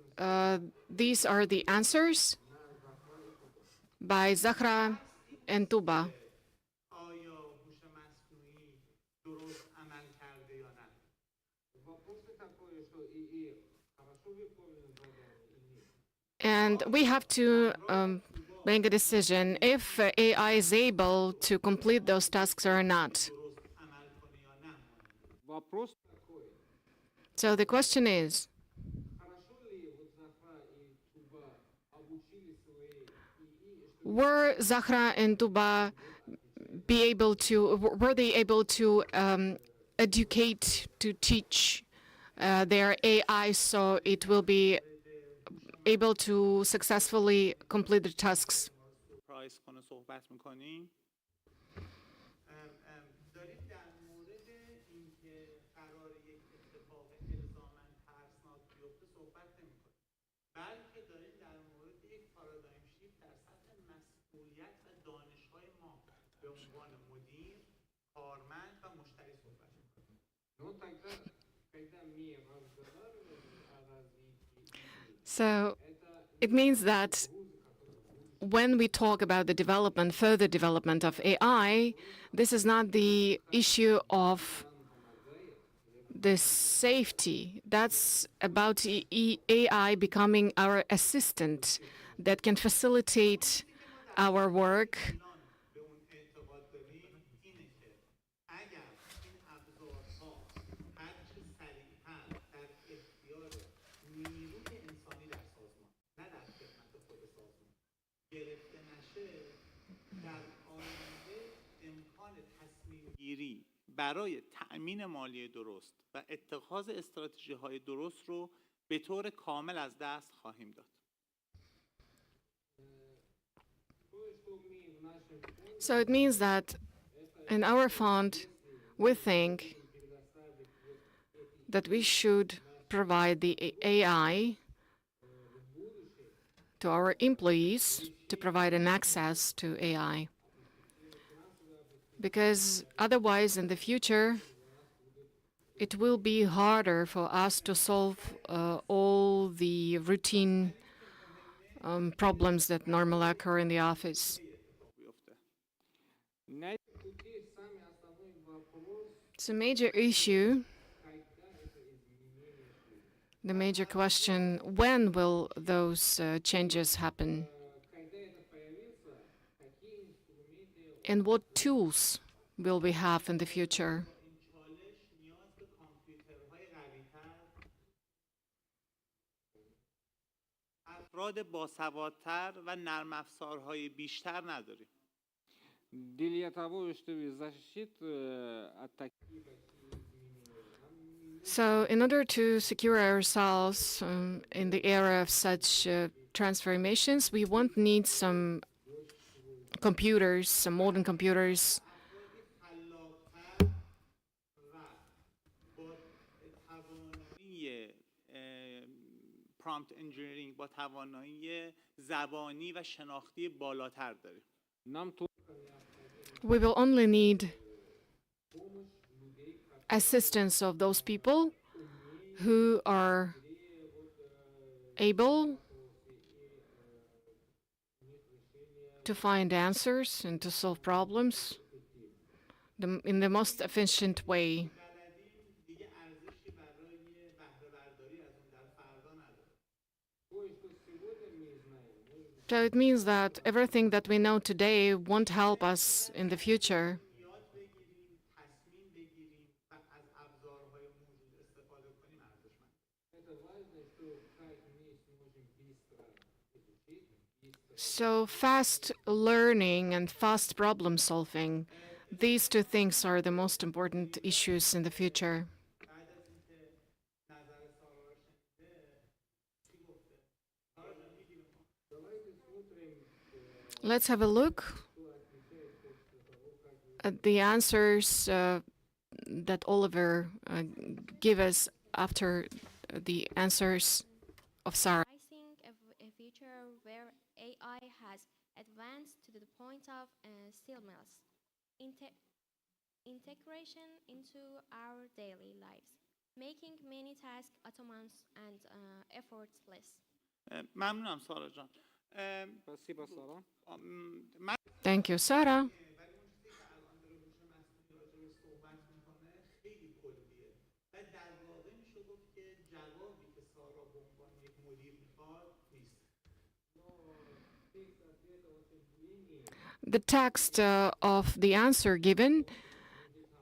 these are the answers by Zahra and Tuba. And we have to make a decision if AI is able to complete those tasks or not. вопрос So the question is, хорошо ли вот Захра и Туба обучили свои ИИ, were Zahra and Tuba were they able to educate, to teach their AI so it will be able to successfully complete the tasks? پرایس کنه صحبت میکنیم داریم در مورد اینکه قرار یک اتفاق الزاماً ترسناک بیفته صحبت نمیکنیم بلکه داریم در مورد یک پارادایم شیفت در سطح مسئولیت و دانش‌های ما به عنوان مدیر، کارمند و مشتری صحبت میکنیم. ну тогда, когда мы разговариваем о развитии, So it means that when we talk about the development, further development of AI, this is not the issue of the safety. That's about AI becoming our assistant that can facilitate our work. به اون اعتقاد داریم اینه که اگر این ابزارها هر چه سریع‌تر در اختیار نیروی انسانی در سازمان نه در خدمت خود سازمان گرفته نشه در آینده امکان تصمیم گیری برای تأمین مالی درست و اتخاذ استراتژی‌های درست رو به طور کامل از دست خواهیم داد. So it means that in our fund, we think that we should provide the AI to our employees to provide an access to AI. Because otherwise, in the future, it will be harder for us to solve all the routine problems that normally occur in the office. на этом пути самый основной вопрос, It's a major issue, когда это изменение будет. the major question, when will those changes happen? Когда это появится, какие инструменты And what tools will we have in the future? این چالش نیاز به کامپیوترهای قوی‌تر، افراد باسوادتر و نرم افزارهای بیشتر نداریم. для того, чтобы защитить от таких изменений, So in order to secure ourselves in the era of such transformations, we won't need some computers, some modern computers. افرادی خلاق‌تر و با توانایی پرامپت انجینیرینگ با توانایی زبانی و شناختی بالاتر داریم. нам то We will only need assistance of those people who are able to find answers and to solve problems in the most efficient way. بلدیم دیگه ارزشی برای بهره برداری از اون در فردا نداره. то, что сегодня мы знаем, может So it means that everything that we know today won't help us in the future. یاد بگیریم، تصمیم بگیریم و از ابزارهای موجود استفاده کنیم ارزشمند. это важно, что как мы сможем быстро изучить, быстро So fast learning and fast problem solving, these two things are the most important issues in the future. بعد از اینکه نظر سارا رو شنیده چی گفته؟ سارا جان میگیم ما. давайте смотрим Let's have a look at the answers that Oliver gave us after the answers of Sarah. I think a future where AI has advanced to the point of seamless integration into our daily lives, making many tasks autonomous and effortless. ممنونم سارا جان. спасибо, Сара. من Thank you, Sarah. ولی اون چیزی که الان داره هوش مصنوعی راجعش صحبت میکنه خیلی کلیه و در واقع میشه گفت که جوابی که سارا به عنوان یک مدیر میخواد نیست. The text of the answer given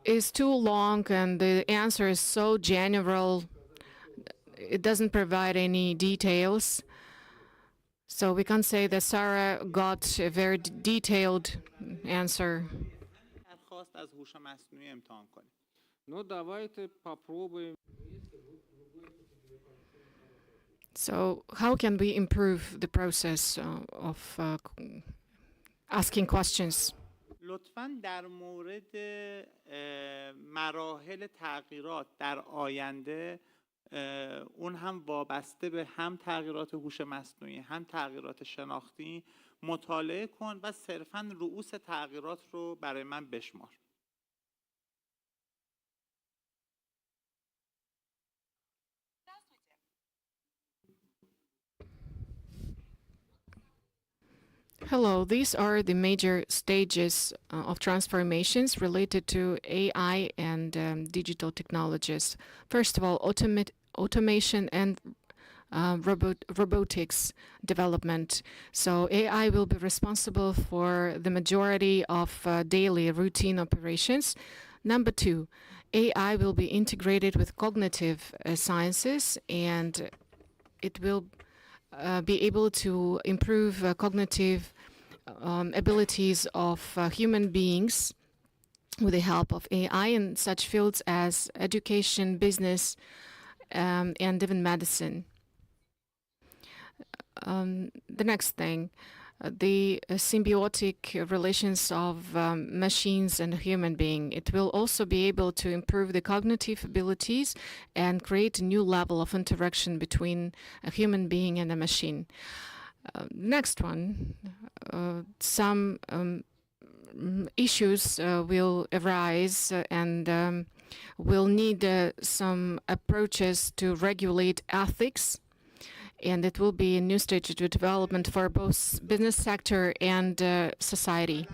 is too long and the answer is so general. It doesn't provide any details. So we can't say that Sarah got a very detailed answer. درخواست از هوش مصنوعی امتحان کنیم. Ну, давайте попробуем. So how can we improve the process of asking questions? لطفاً در مورد مراحل تغییرات در آینده اون هم وابسته به هم تغییرات هوش مصنوعی هم تغییرات شناختی مطالعه کن و صرفاً رؤوس تغییرات رو برای من بشمار. Hello, these are the major stages of transformations related to AI and digital technologies. First of all, automation and robotics development. So AI will be responsible for the majority of daily routine operations. Number two, AI will be integrated with cognitive sciences, and it will be able to improve cognitive abilities of human beings with the help of AI in such fields as education, business, and even medicine. The next thing, the symbiotic relations of machines and human being. It will also be able to improve the cognitive abilities and create a new level of interaction between a human being and a machine. Next one, some issues will arise and we'll need some approaches to regulate ethics, and it will be a new stage of development for both business sector and society.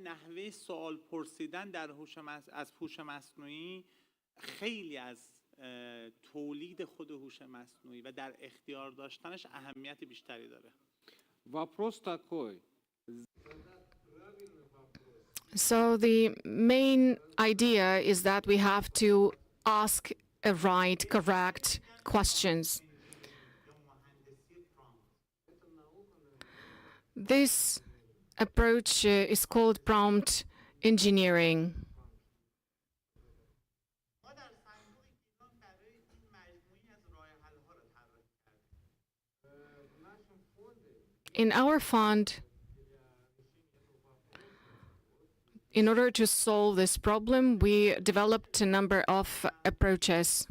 نحوه سوال پرسیدن در از هوش مصنوعی خیلی از تولید خود هوش مصنوعی و در اختیار داشتنش اهمیت بیشتری داره. Вопрос такой. So the main idea is that we have to ask right, correct questions. This approach is called prompt engineering. In our fund, in order to solve this problem, we developed a number of approaches.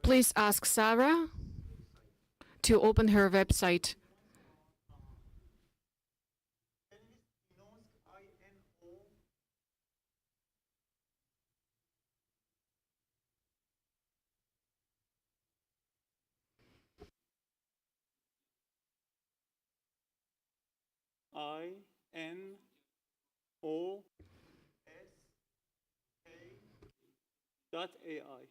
Please ask Sarah to open her website. INOSK.AI.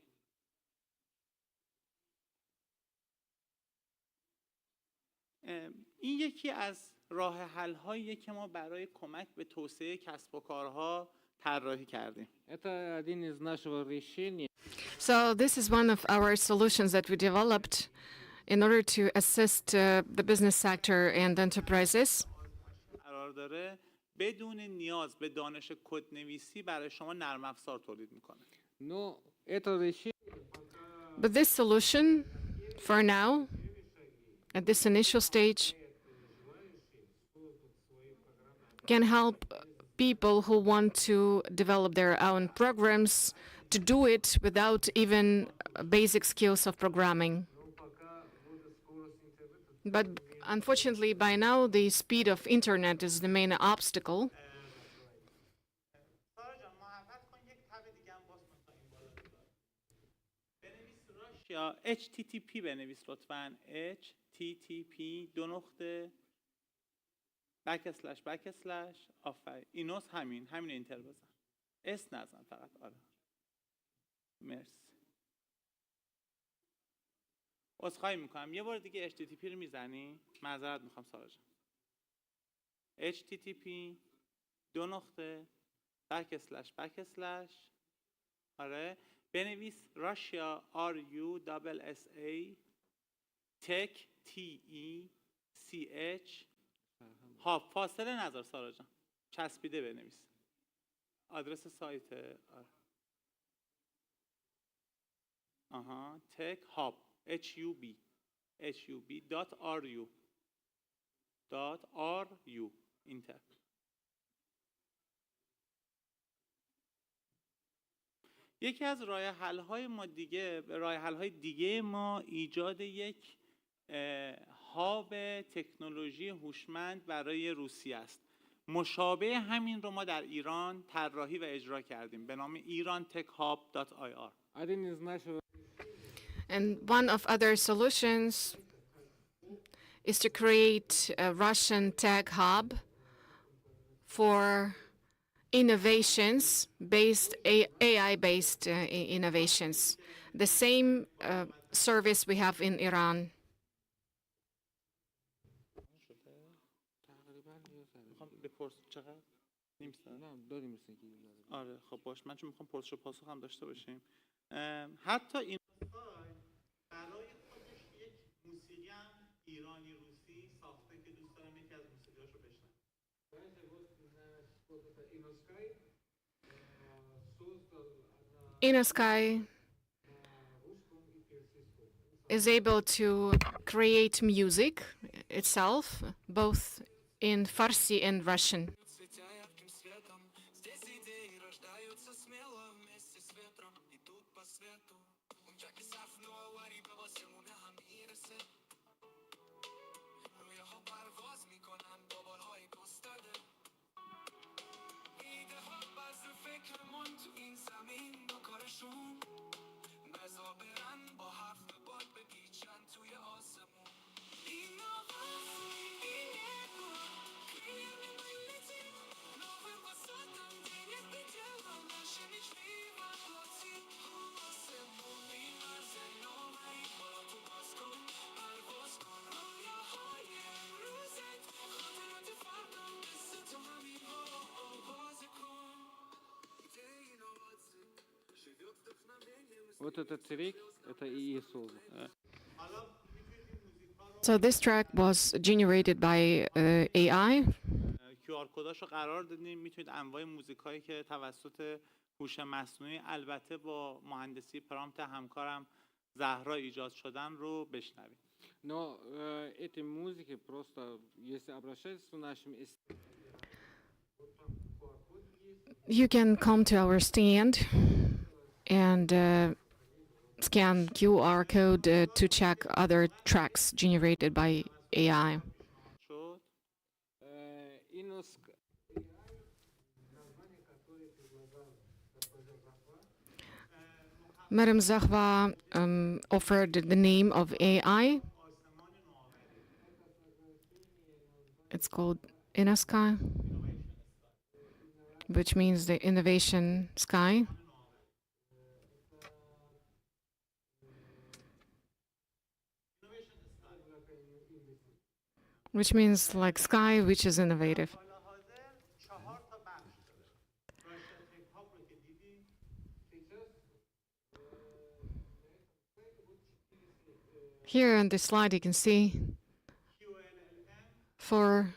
این یکی از راه حل هایی که ما برای کمک به توسعه کسب و کارها طراحی کردیم. Это один из нашего решений. So this is one of our solutions that we developed in order to assist the business sector and enterprises. قرار داره بدون نیاز به دانش کدنویسی برای شما نرم افزار تولید میکنه. Но это решение. But this solution, for now, at this initial stage, can help people who want to develop their own programs to do it without even basic skills of programming. But unfortunately, by now, the speed of internet is the main obstacle. یا HTTP بنویس لطفاً. HTTP // آفرین. اینوس همین اینتر بزن. اس نزن فقط. آره. مرسی. عذرخواهی میکنم یه بار دیگه HTTP رو میزنی؟ معذرت میخوام سارا جان. HTTP دو نقطه // آره بنویس Russia RUSSA tech TECH ها فاصله نذار سارا جان چسبیده بنویس آدرس سایت آره. آها tech hub hub.ru اینتر یکی از راه حل های دیگه ما ایجاد یک هاب تکنولوژی هوشمند برای روسیه است. مشابه همین رو ما در ایران طراحی و اجرا کردیم به نام irantechhub.ir. And one of other solutions is to create a Russian tech hub for innovations based AI-based innovations. The same service we have in Iran. آره خب باش من چون میخوام پرسش و پاسخ هم داشته باشیم حتی این برای خودش یک موسیقی هم ایرانی روسی ساخته که دوست دارم یکی از موسیقیاشو بشنوم. InnoSky is able to create music itself, both in Farsi and Russian. Вот этот трек, это и есть создан. So this track was generated by AI. QR کداشو قرار دادیم میتونید انواع موزیکایی که توسط هوش مصنوعی البته با مهندسی پرامپت همکارم زهرا ایجاد شدن رو بشنوید. Но эти музыки просто, если обращаться к нашим... You can come to our stand and scan QR code to check other tracks generated by AI. Madam Zahva offered the name of AI. It's called InnoSky, which means the innovation sky. Which means like sky, which is innovative. Here on this slide, you can see 4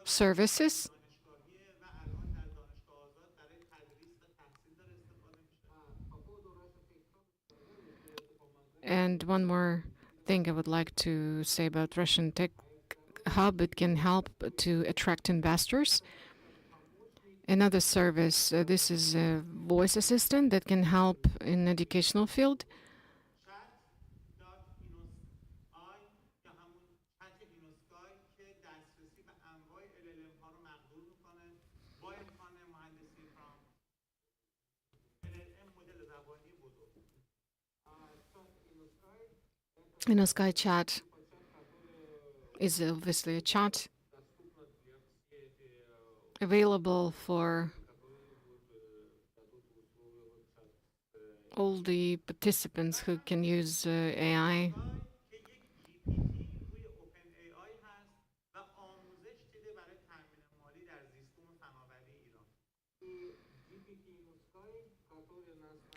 services. And one more thing I would like to say about Russian Tech Hub, it can help to attract investors. Another service, this is a voice assistant that can help in educational field. InnoSky Chat is obviously a chat available for all the participants who can use AI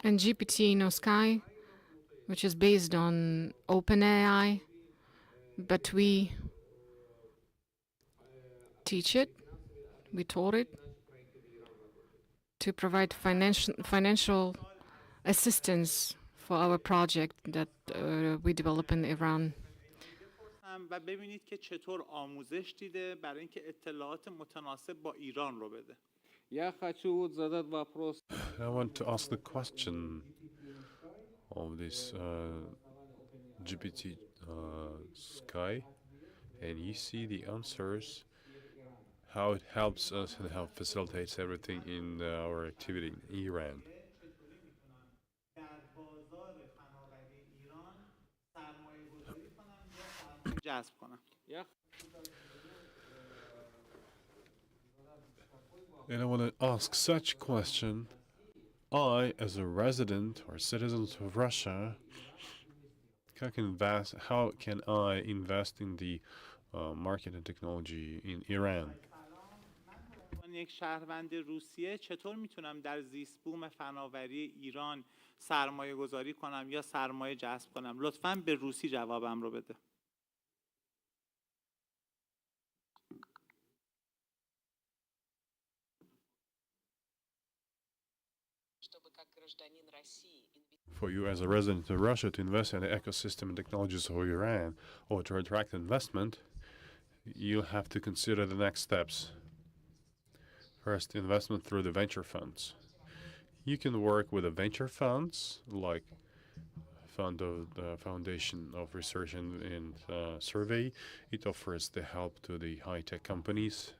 And GPT No Sky, which is based on OpenAI, but we teach it, we taught it to provide financial assistance for our project that we develop in Iran. و ببینید که چطور آموزش دیده برای اینکه اطلاعات متناسب با ایران رو بده. Я хочу задать вопрос. I want to ask the question of this GPT Sky, and you see the answers, how it helps us and how it facilitates everything in our activity in Iran. در بازار فناوری ایران سرمایه گذاری کنم یا سرمایه جذب کنم. And I want to ask such question. I, as a resident or citizen of Russia, how can I invest in the market and technology in Iran? من یک شهروند روسیه چطور میتونم در زیست بوم فناوری ایران سرمایه گذاری کنم یا سرمایه جذب کنم؟ لطفاً به روسی جوابم رو بده. For you as a resident of Russia to invest in the ecosystem and technologies of Iran or to attract investment, you have to consider the next steps. First, investment through the venture funds. You can work with the venture funds, like fund of the Foundation of Research and Survey. It offers the help to the high-tech companies,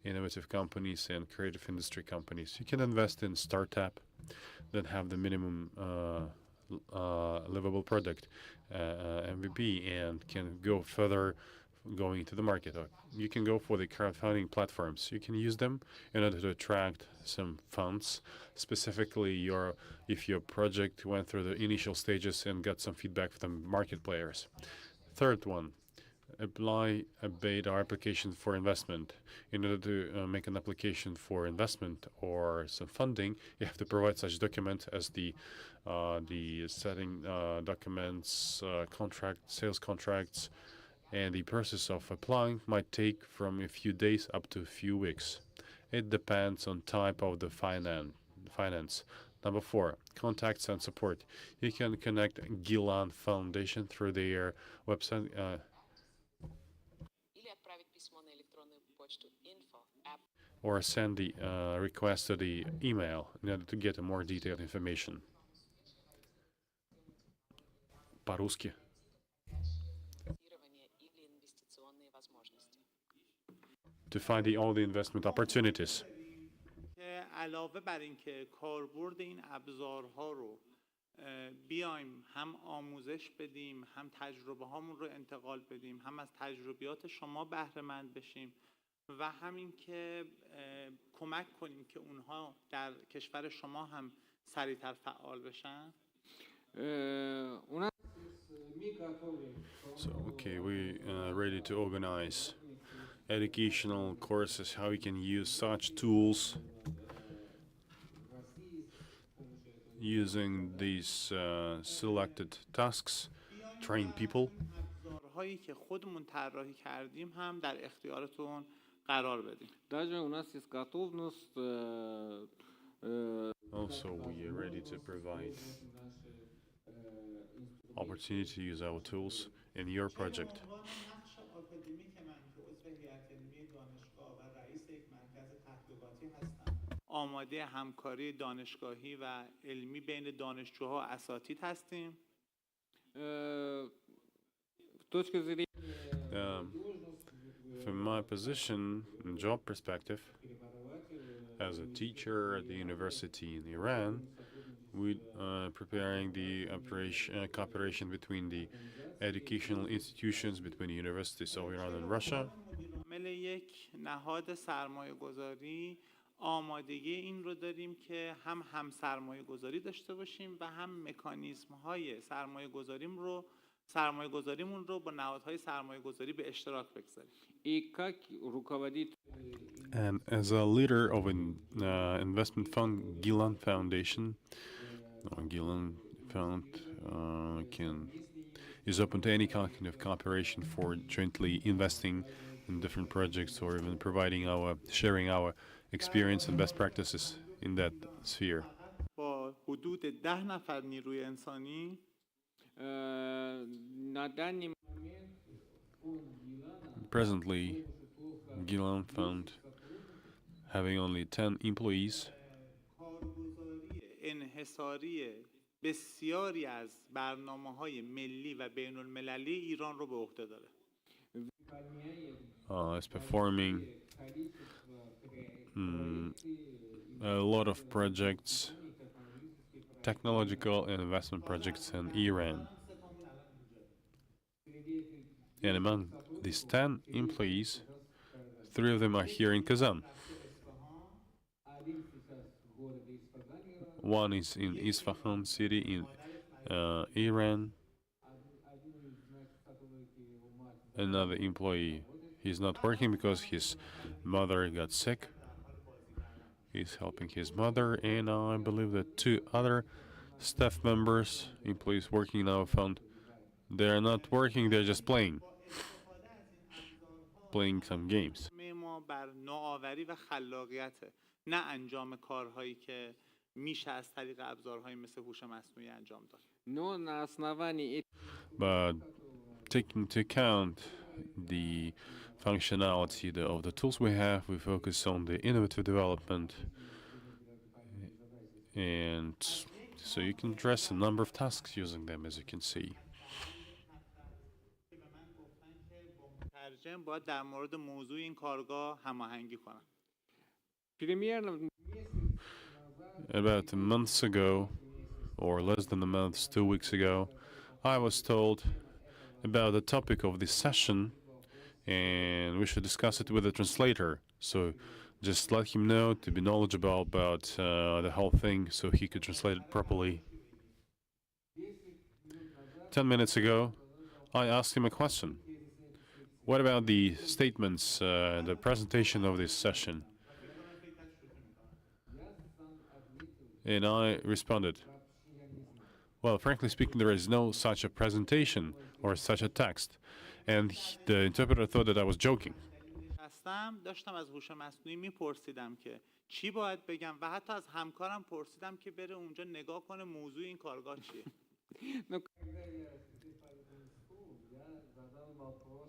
innovative companies, and creative industry companies. You can invest in startup that have the minimum livable product, MVP, and can go further going into the market. Or you can go for the crowdfunding platforms. You can use them in order to attract some funds. Specifically, if your project went through the initial stages and got some feedback from market players. Third one, apply a bid or application for investment. In order to make an application for investment or some funding, you have to provide such documents as the setting documents, sales contracts, and the process of applying might take from a few days up to a few weeks. It depends on type of the finance. Number 4, contacts and support. You can connect Gilan Foundation through their website. Or send the request to the email in order to get more detailed information. По-русски. To find all the investment opportunities. علاوه بر اینکه کاربرد این ابزارها رو بیایم هم آموزش بدیم، هم تجربه هامون رو انتقال بدیم، هم از تجربیات شما بهره مند بشیم و همین که کمک کنیم که اونها در کشور شما هم سریعتر فعال بشن. So, okay, we ready to organize educational courses, how we can use such tools using these selected tasks, train people. ابزارهایی که خودمون طراحی کردیم هم در اختیارتون قرار بدیم. Даже у нас есть готовность. Also, we are ready to provide opportunity to use our tools in your project. آماده همکاری دانشگاهی و علمی بین دانشجوها و اساتید هستیم. From my position and job perspective, as a teacher at the university in Iran, we preparing the cooperation between the educational institutions between the universities of Iran and Russia. یک نهاد سرمایه گذاری آمادگی این رو داریم که هم سرمایه گذاری داشته باشیم و هم مکانیزم های سرمایه گذاریمون رو با نهادهای سرمایه گذاری به اشتراک بگذاریم. And as a leader of an investment fund, Gilan Foundation, Gillen found is open to any kind of cooperation for jointly investing in different projects or even sharing our experience and best practices in that sphere. با حدود 10 نفر نیروی انسانی Presently, Gillen found having only 10 employees کارگزاری انحصاری بسیاری از برنامه‌های ملی و بین‌المللی ایران رو به عهده داره. is performing a lot of projects, technological and investment projects in Iran. And among these 10 employees, 3 of them are here in Kazan. One is in Isfahan city in Iran. Another employee, he's not working because his mother got sick. He's helping his mother, and I believe that 2 other staff members, employees working now, found they're not working, they're just playing some games. ما بر نوآوری و خلاقیت نه انجام کارهایی که میشه از طریق ابزارهای مثل هوش مصنوعی انجام داد. But taking into account the functionality of the tools we have, we focus on the innovative development, and so you can address a number of tasks using them, as you can see. مترجم باید در مورد موضوع این کارگاه هماهنگی کنم. About a month ago, or less than a month, 2 weeks ago, I was told about the topic of this session, and we should discuss it with the translator. So just let him know to be knowledgeable about the whole thing so he could translate it properly. 10 minutes ago, I asked him a question. What about the statements, the presentation of this session? And I responded, well, frankly speaking, there is no such a presentation or such a text. And the interpreter thought that I was joking. داشتم از هوش مصنوعی میپرسیدم که چی باید بگم و حتی از همکارم پرسیدم که بره اونجا نگاه کنه موضوع این کارگاه چیه.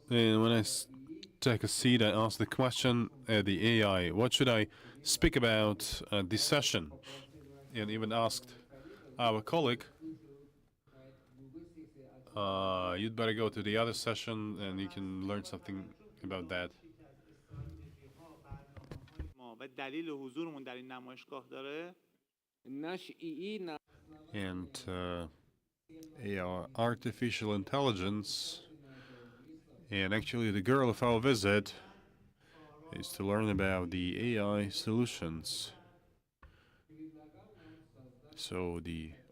And when I take a seat, I asked the question at the AI, what should I speak about at this session? And even asked our colleague, you'd better go to the other session and you can learn something about that. و دلیل حضورمون در این نمایشگاه داره. And artificial intelligence, and actually the goal of our visit is to learn about the AI solutions. So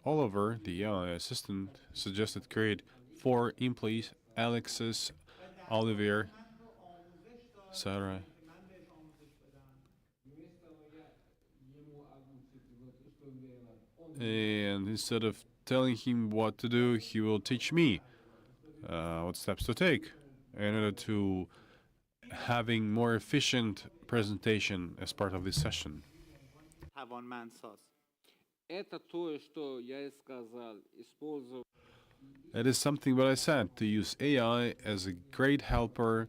Oliver, the AI assistant, suggested create 4 employees: Alexis, Olivier, Sarah. And instead of telling him what to do, he will teach me what steps to take in order to having more efficient presentation as part of this session. That is something what I said, to use AI as a great helper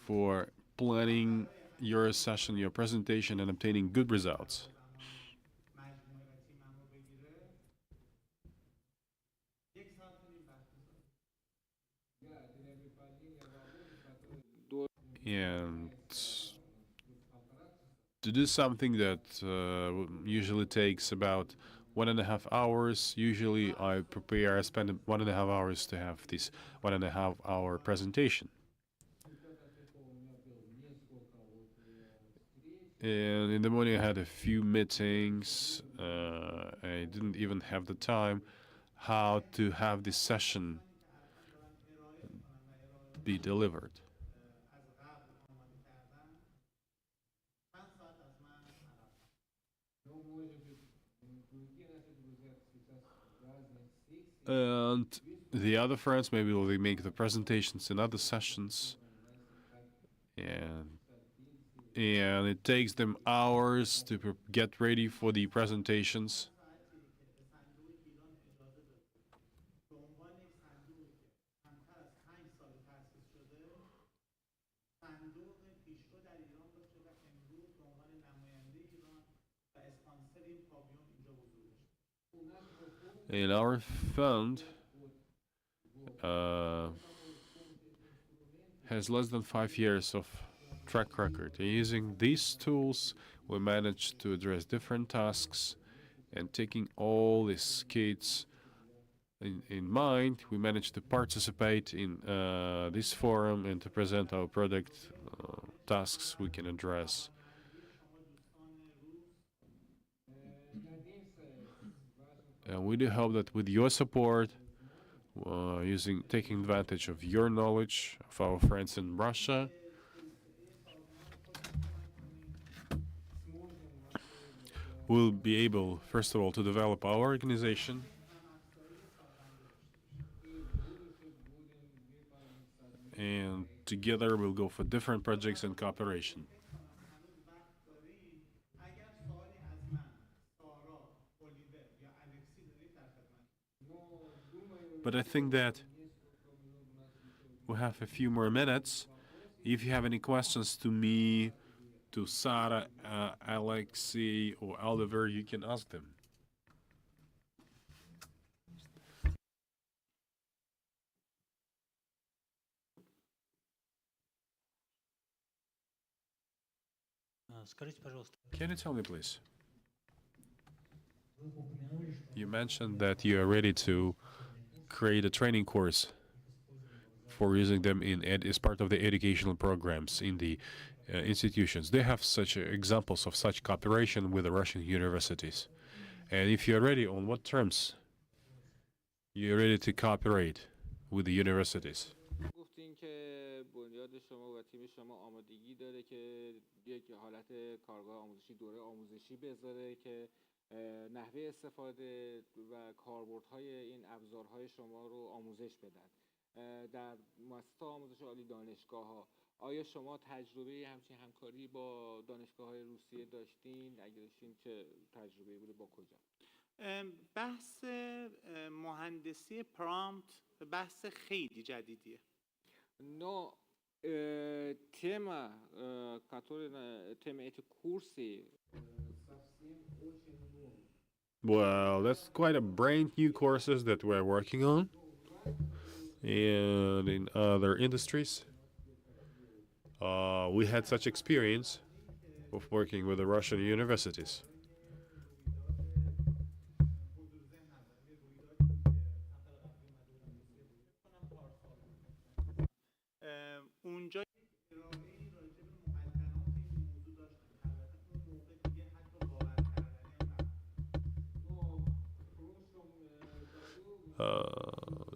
for planning your session, your presentation, and obtaining good results. And to do something that usually takes about 1.5 hours, usually I spend 1.5 hours to have this 1.5 hour presentation. And in the morning I had a few meetings. I didn't even have the time how to have this session be delivered. And the other friends maybe will make the presentations in other sessions. And it takes them hours to get ready for the presentations. And our fund has less than 5 years of track record. And using these tools, we managed to address different tasks, and taking all these kids in mind, we managed to participate in this forum and to present our product tasks we can address. And we do hope that with your support, taking advantage of your knowledge of our friends in Russia, we'll be able, first of all, to develop our organization, and together we'll go for different projects and cooperation. But I think that we have a few more minutes. If you have any questions to me, to Sarah, Alexei, or Oliver, you can ask them. Can you tell me, please? You mentioned that you are ready to create a training course for using them as part of the educational programs in the institutions. They have such examples of such cooperation with the Russian universities. And if you're ready, on what terms you're ready to cooperate with the universities? گفتین که بنیاد شما و تیم شما آمادگی داره که یک حالت کارگاه آموزشی دوره آموزشی بذاره که نحوه استفاده و کاربردهای این ابزارهای شما رو آموزش بدن. در مؤسسات آموزش عالی دانشگاه‌ها آیا شما تجربه همچین همکاری با دانشگاه‌های روسیه داشتین؟ اگر داشتین چه تجربه‌ای بوده، با کجا؟ بحث مهندسی پرامپت بحث خیلی جدیدیه. Но тема, эти курсы Well, that's quite a brand new courses that we're working on, and in other industries. We had such experience of working with the Russian universities. اونجا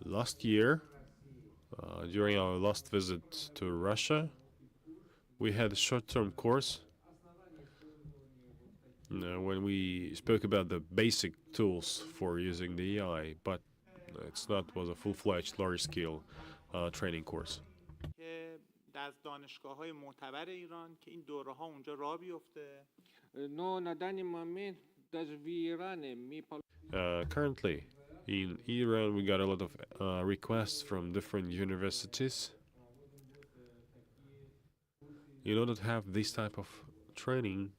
last year, during our last visit to Russia, we had a short-term course when we spoke about the basic tools for using the AI, but was a full-fledged, large-scale training course. از دانشگاه‌های معتبر ایران که این دوره‌ها اونجا راه بیفته. No, na даний момент даже в Иране Currently, in Iran, we got a lot of requests from different universities in order to have this type of training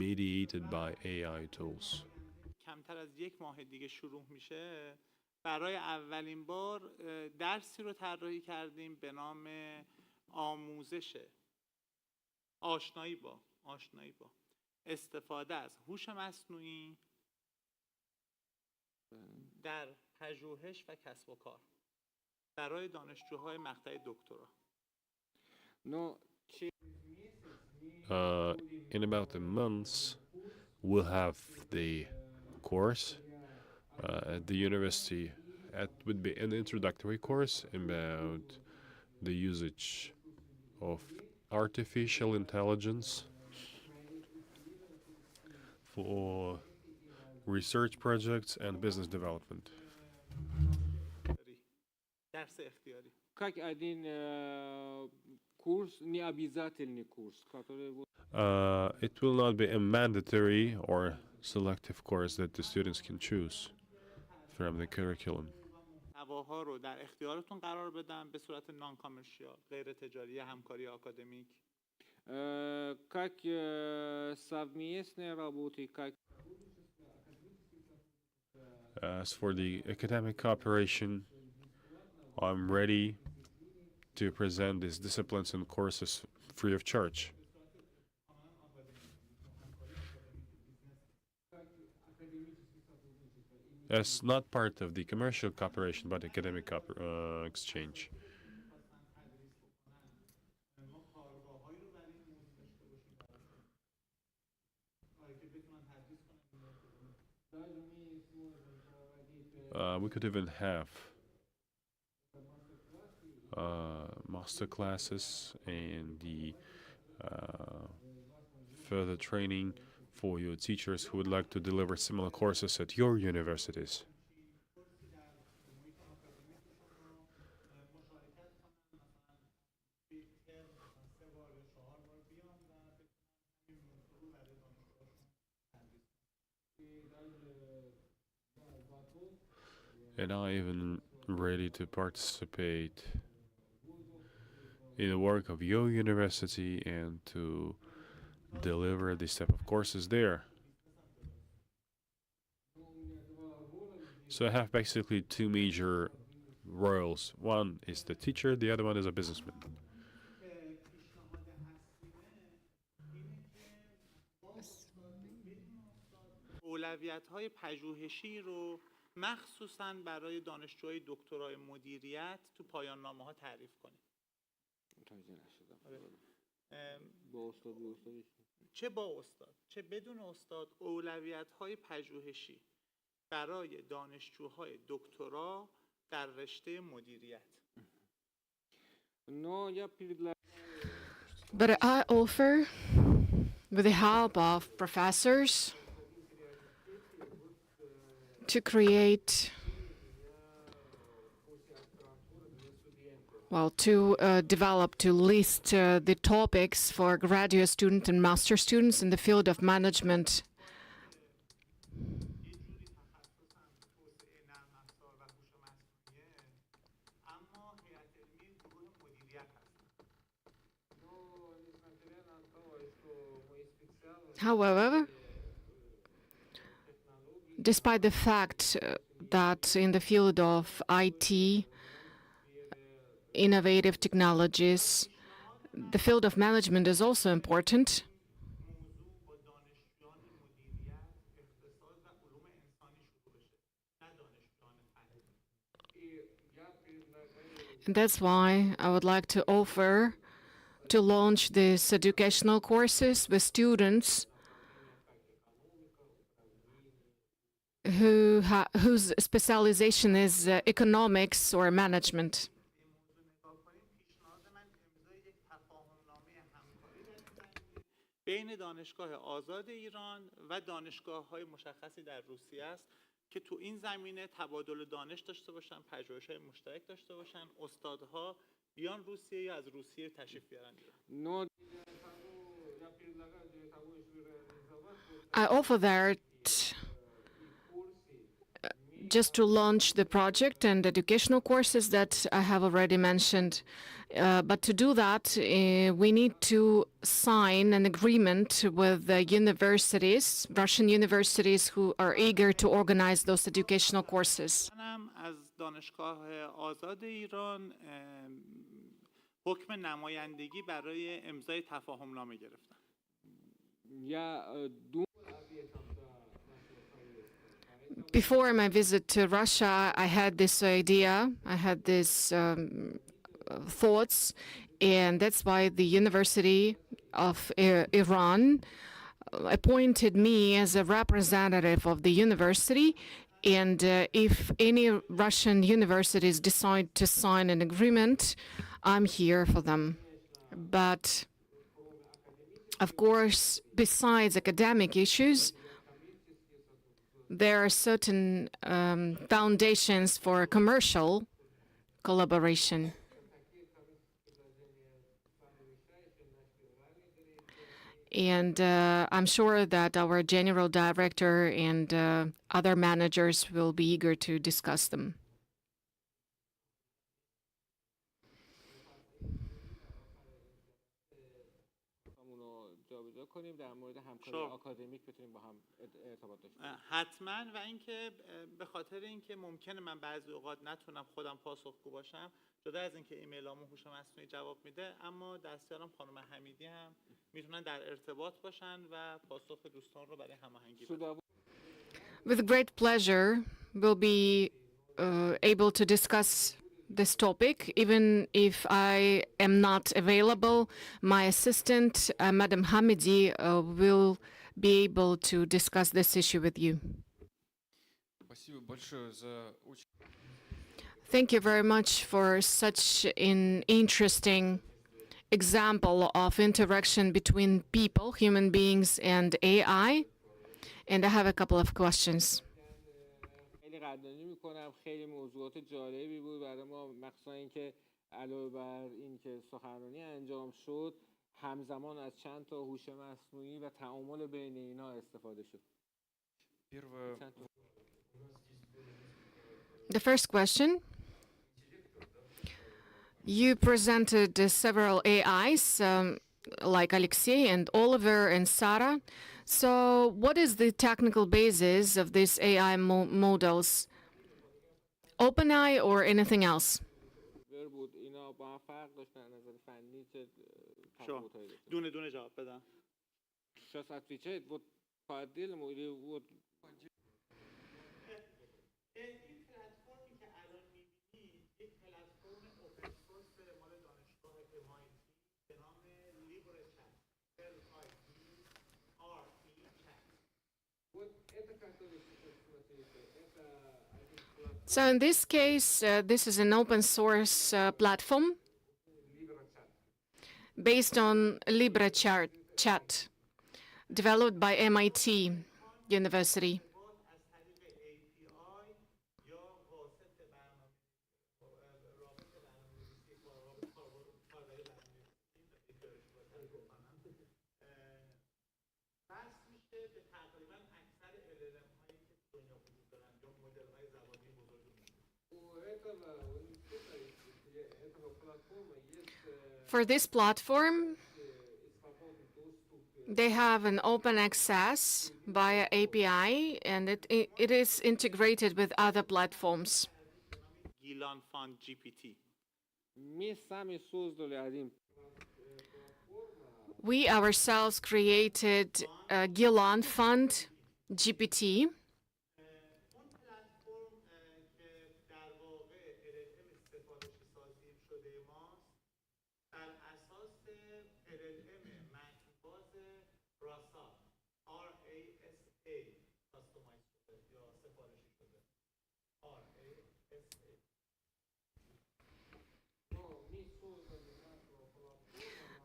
mediated by AI tools. کمتر از یک ماه دیگه شروع میشه. برای اولین بار درسی رو طراحی کردیم به نام آموزش آشنایی با استفاده از هوش مصنوعی در پژوهش و کسب و کار برای دانشجوهای مقطع دکترا. In about a month, we'll have the course at the university. It would be an introductory course about the usage of artificial intelligence for research projects and business development. درس اختیاری. Как один курс, необязательный курс, который вот It will not be a mandatory or selective course that the students can choose from the curriculum. محتواها رو در اختیارتون قرار بدم به صورت نان کامرشیال، غیر تجاری، همکاری آکادمیک. как совместные работы, как As for the academic cooperation, I'm ready to present these disciplines and courses free of charge. As not part of the commercial cooperation, but academic exchange. We could even have master classes and the further training for your teachers who would like to deliver similar courses at your universities. And I'm even ready to participate in the work of your university and to deliver this type of courses there. So I have basically two major roles. One is the teacher, the other one is a businessman. اولویت‌های پژوهشی رو مخصوصاً برای دانشجوهای دکترای مدیریت تو پایان نامه‌ها تعریف کنید. چه با استاد چه بدون استاد اولویت‌های پژوهشی برای دانشجوهای دکترا در رشته مدیریت. But I offer, with the help of professors, to create, develop, to list the topics for graduate students and master students in the field of management. However, despite the fact that in the field of IT, innovative technologies, the field of management is also important. And that's why I would like to offer to launch these educational courses with students whose specialization is economics or management. بین دانشگاه آزاد ایران و دانشگاه‌های مشخصی در روسیه است که تو این زمینه تبادل دانش داشته باشن، پژوهش‌های مشترک داشته باشن، استادها بیان روسیه یا از روسیه تشریف بیارن ایران. I offer that just to launch the project and educational courses that I have already mentioned. But to do that, we need to sign an agreement with the universities, Russian universities, who are eager to organize those educational courses. از دانشگاه آزاد ایران حکم نمایندگی برای امضای تفاهم نامه گرفتم. Before my visit to Russia, I had this idea, I had these thoughts, and that's why the University of Iran appointed me as a representative of the university. And if any Russian universities decide to sign an agreement, I'm here for them. But of course, besides academic issues, there are certain foundations for commercial collaboration. And I'm sure that our general director and other managers will be eager to discuss them. حتما و اینکه به خاطر اینکه ممکنه من بعضی اوقات نتونم خودم پاسخگو باشم جدا از اینکه ایمیلامو هوش مصنوعی جواب میده اما دستیارم خانم حمیدی هم میتونن در ارتباط باشن و پاسخ دوستان رو برای هماهنگی بدن. With great pleasure, we'll be able to discuss this topic. Even if I am not available, my assistant, Madam Hamidi, will be able to discuss this issue with you. Thank you very much for such an interesting example of interaction between people, human beings, and AI. And I have a couple of questions. خیلی قدردانی میکنم. خیلی موضوعات جالبی بود برای ما، مخصوصا اینکه علاوه بر اینکه سخنرانی انجام شد همزمان از چند تا هوش مصنوعی و تعامل بین اینا استفاده شد. The first question. You presented several AIs like Alexei and Oliver and Sarah. So what is the technical basis of these AI models? OpenAI or anything else? دونه دونه جواب بدم. So in this case, this is an open source platform based on LibreChat, developed by MIT University. For this platform, they have an open access via API, and it is integrated with other platforms. We ourselves created a Gilan Fund GPT.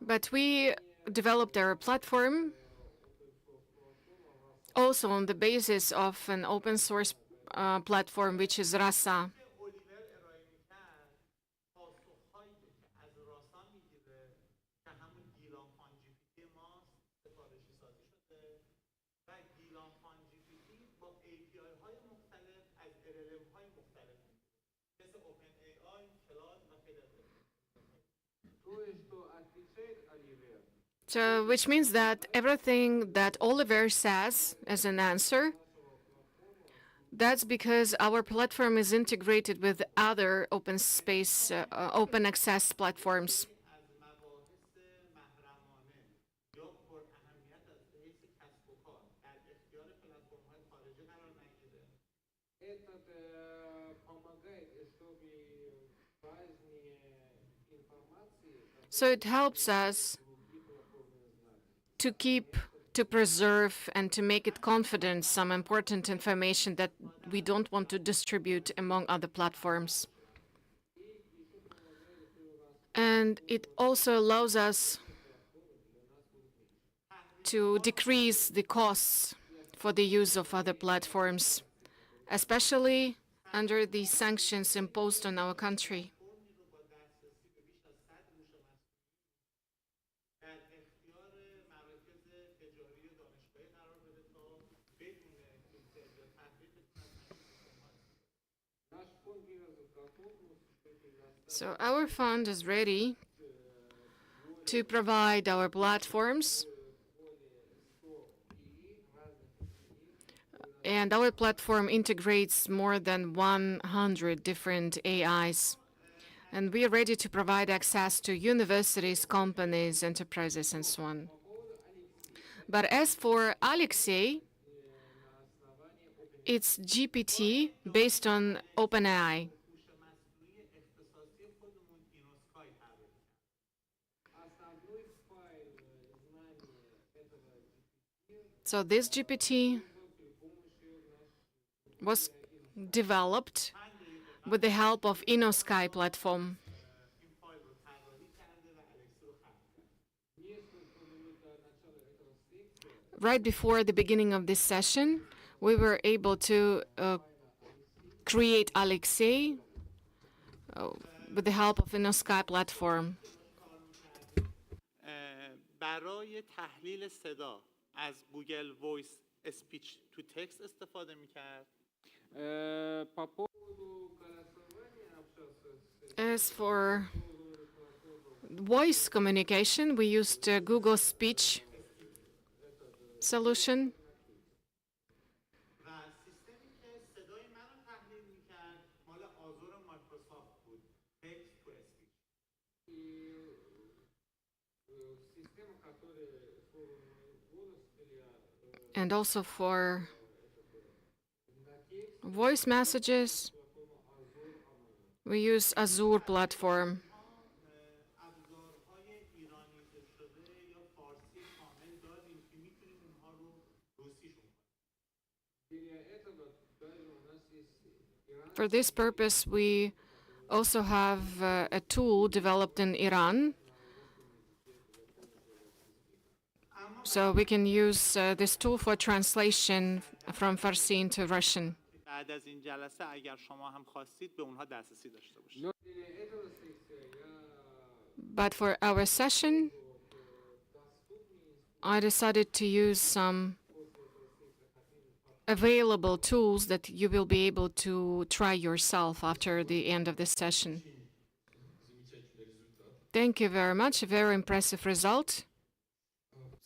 But we developed our platform also on the basis of an open source platform, which is Rasa. So, which means that everything that Oliver says as an answer, that's because our platform is integrated with other open space, open access platforms. So it helps us to preserve and to make it confident some important information that we don't want to distribute among other platforms. And it also allows us to decrease the costs for the use of other platforms, especially under the sanctions imposed on our country. در اختیار مراکز تجاری دانشگاهی قرار بده تا بدون فیلتر یا تحریف بتونن از همین سیستم‌ها So our fund is ready to provide our platforms, and our platform integrates more than 100 different AIs. And we are ready to provide access to universities, companies, enterprises, and so on. But as for Alexei, it's GPT based on OpenAI. So this GPT was developed with the help of InnoSky platform. Right before the beginning of this session, we were able to create Alexei with the help of InnoSky platform. برای تحلیل صدا از گوگل وایس اسپیچ تو تکست استفاده می‌کرد. As for voice communication, we used Google Speech solution. و سیستمی که صدای منو تحلیل می‌کرد مال آزور مایکروسافت بود. تکست تو اسپیچ. And also for voice messages, we use Azure platform. For this purpose, we also have a tool developed in Iran. So we can use this tool for translation from Farsi into Russian. بعد از این جلسه اگر شما هم خواستید به اونها دسترسی داشته باشید. But for our session, I decided to use some available tools that you will be able to try yourself after the end of this session. Thank you very much. A very impressive result.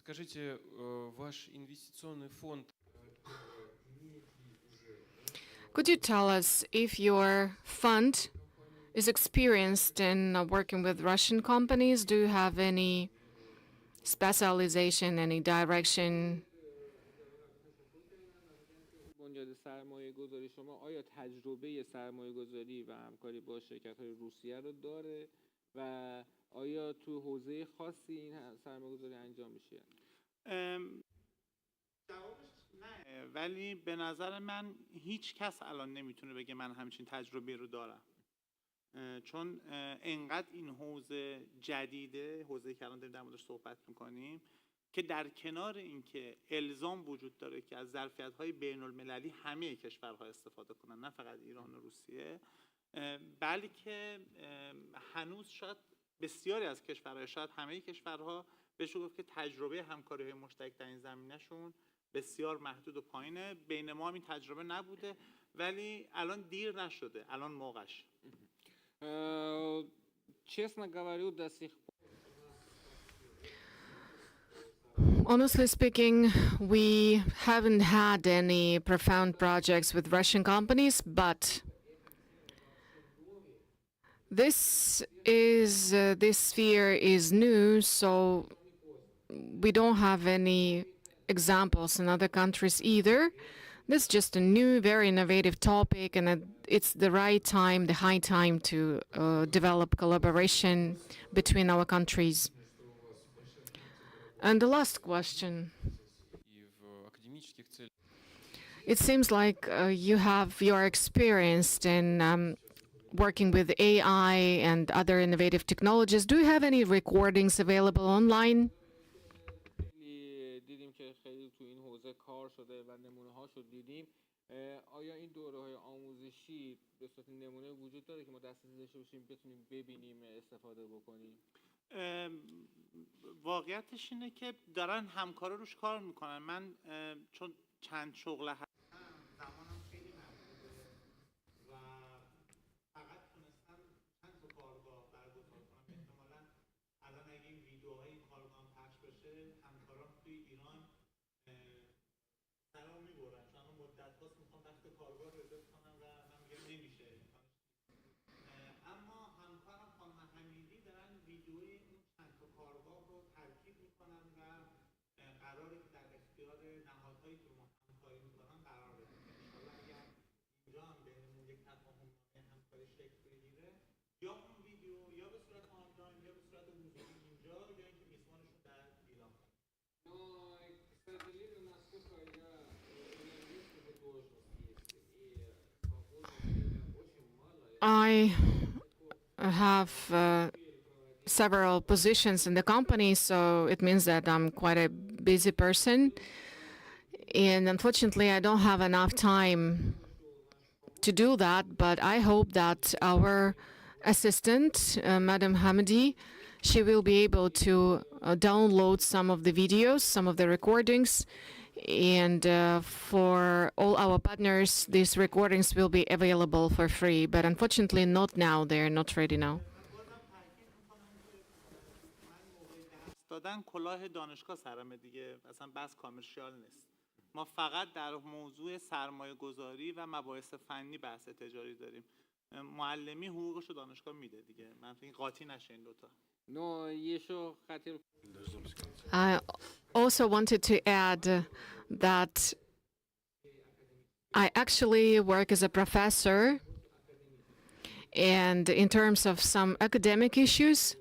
Скажите, ваш инвестиционный фонд Could you tell us if your fund is experienced in working with Russian companies? Do you have any specialization, any direction? بنیاد سرمایه‌گذاری شما آیا تجربه سرمایه‌گذاری و همکاری با شرکت‌های روسیه رو داره و آیا تو حوزه خاصی این سرمایه‌گذاری انجام میشه؟ جوابش نه، ولی به نظر من هیچ کس الان نمیتونه بگه من همچین تجربه رو دارم، چون انقدر این حوزه جدیده، حوزه که الان داریم در موردش صحبت میکنیم، که در کنار اینکه الزام وجود داره که از ظرفیت‌های بین‌المللی همه کشورها استفاده کنن، نه فقط ایران و روسیه، بلکه هنوز شاید بسیاری از کشورها، شاید همه کشورها بشه گفت که تجربه همکاری‌های مشترک در این زمینه‌شون بسیار محدود و پایینه. بین ما هم این تجربه نبوده، ولی الان دیر نشده، الان موقعش. Честно говорю, до сих пор Honestly speaking, we haven't had any profound projects with Russian companies, but this sphere is new, so we don't have any examples in other countries either. This is just a new, very innovative topic, and it's the right time, the high time to develop collaboration between our countries. And the last question. It seems like you are experienced in working with AI and other innovative technologies. Do you have any recordings available online? دیدیم که خیلی تو این حوزه کار شده و نمونه‌هاشو دیدیم. آیا این دوره‌های آموزشی به صورت نمونه وجود داره که ما دسترسی داشته باشیم، بتونیم ببینیم، استفاده بکنیم؟ واقعیتش اینه که دارن همکارا روش کار میکنن. من چون چند شغل هستم زمانم خیلی محدوده و فقط تونستم چند تا کارگاه برگزار کنم. احتمالاً الان اگه این ویدیوهای این کارگاه پخش بشه همکاران توی ایران سرام میبرن، چون مدت هاست میخوام وقت کارگاه رزرو کنم و من میگم نمیشه. اما همکارم خانم حمیدی دارن ویدیوی اون چند تا کارگاه رو ترکیب میکنن و قراره که در اختیار نهادهایی که ما همکاری میکنن قرار بدیم. انشالله اگر اینجا هم بینمون یک تفاهمنامه همکاری شکل بگیره، یا اون ویدیو یا به صورت آنلاین یا به صورت حضوری اینجا، یا اینکه میزبانشون در ایران. I have several positions in the company, so it means that I'm quite a busy person. And unfortunately, I don't have enough time to do that, but I hope that our assistant, Madam Hamidi, she will be able to download some of the videos, some of the recordings, and for all our partners, these recordings will be available for free, but unfortunately not now, they're not ready now. دادن کلاه دانشگاه سرمه دیگه، اصلا بس کامرشیال نیست. ما فقط در موضوع سرمایه گذاری و مباحث فنی بحث تجاری داریم. معلمی حقوقش رو دانشگاه میده دیگه. من فکر قاطی نشه این دوتا. I also wanted to add that I actually work as a professor, and in terms of some academic issues,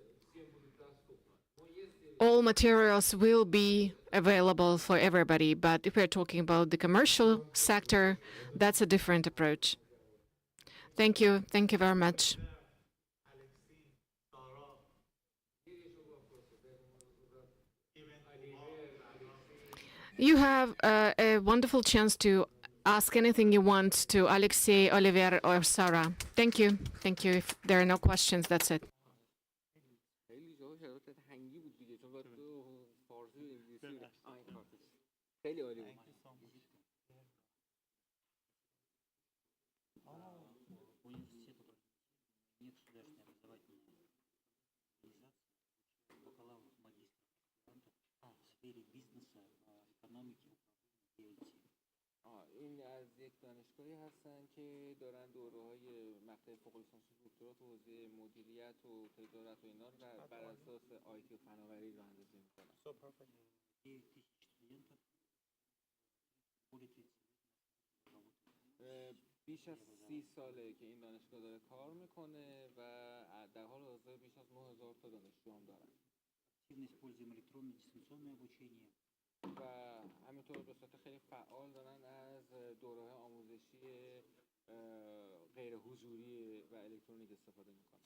all materials will be available for everybody. But if we're talking about the commercial sector, that's a different approach. Thank you. Thank you very much. You have a wonderful chance to ask anything you want to Alexei, Oliver, or Sarah. Thank you. Thank you. If there are no questions, that's it. این از یک دانشگاهی هستن که دارن دوره‌های مقطع فوق لیسانس و دکترا تو حوزه مدیریت و تجارت و اینا رو بر اساس آیتی و فناوری راه‌اندازی می‌کنن. بیش از 30 ساله که این دانشگاه داره کار میکنه و در حال حاضر بیش از 9000 تا دانشجو هم دارن. و همینطور به صورت خیلی فعال دارن از دوره‌های آموزشی غیر حضوری و الکترونیک استفاده میکنن.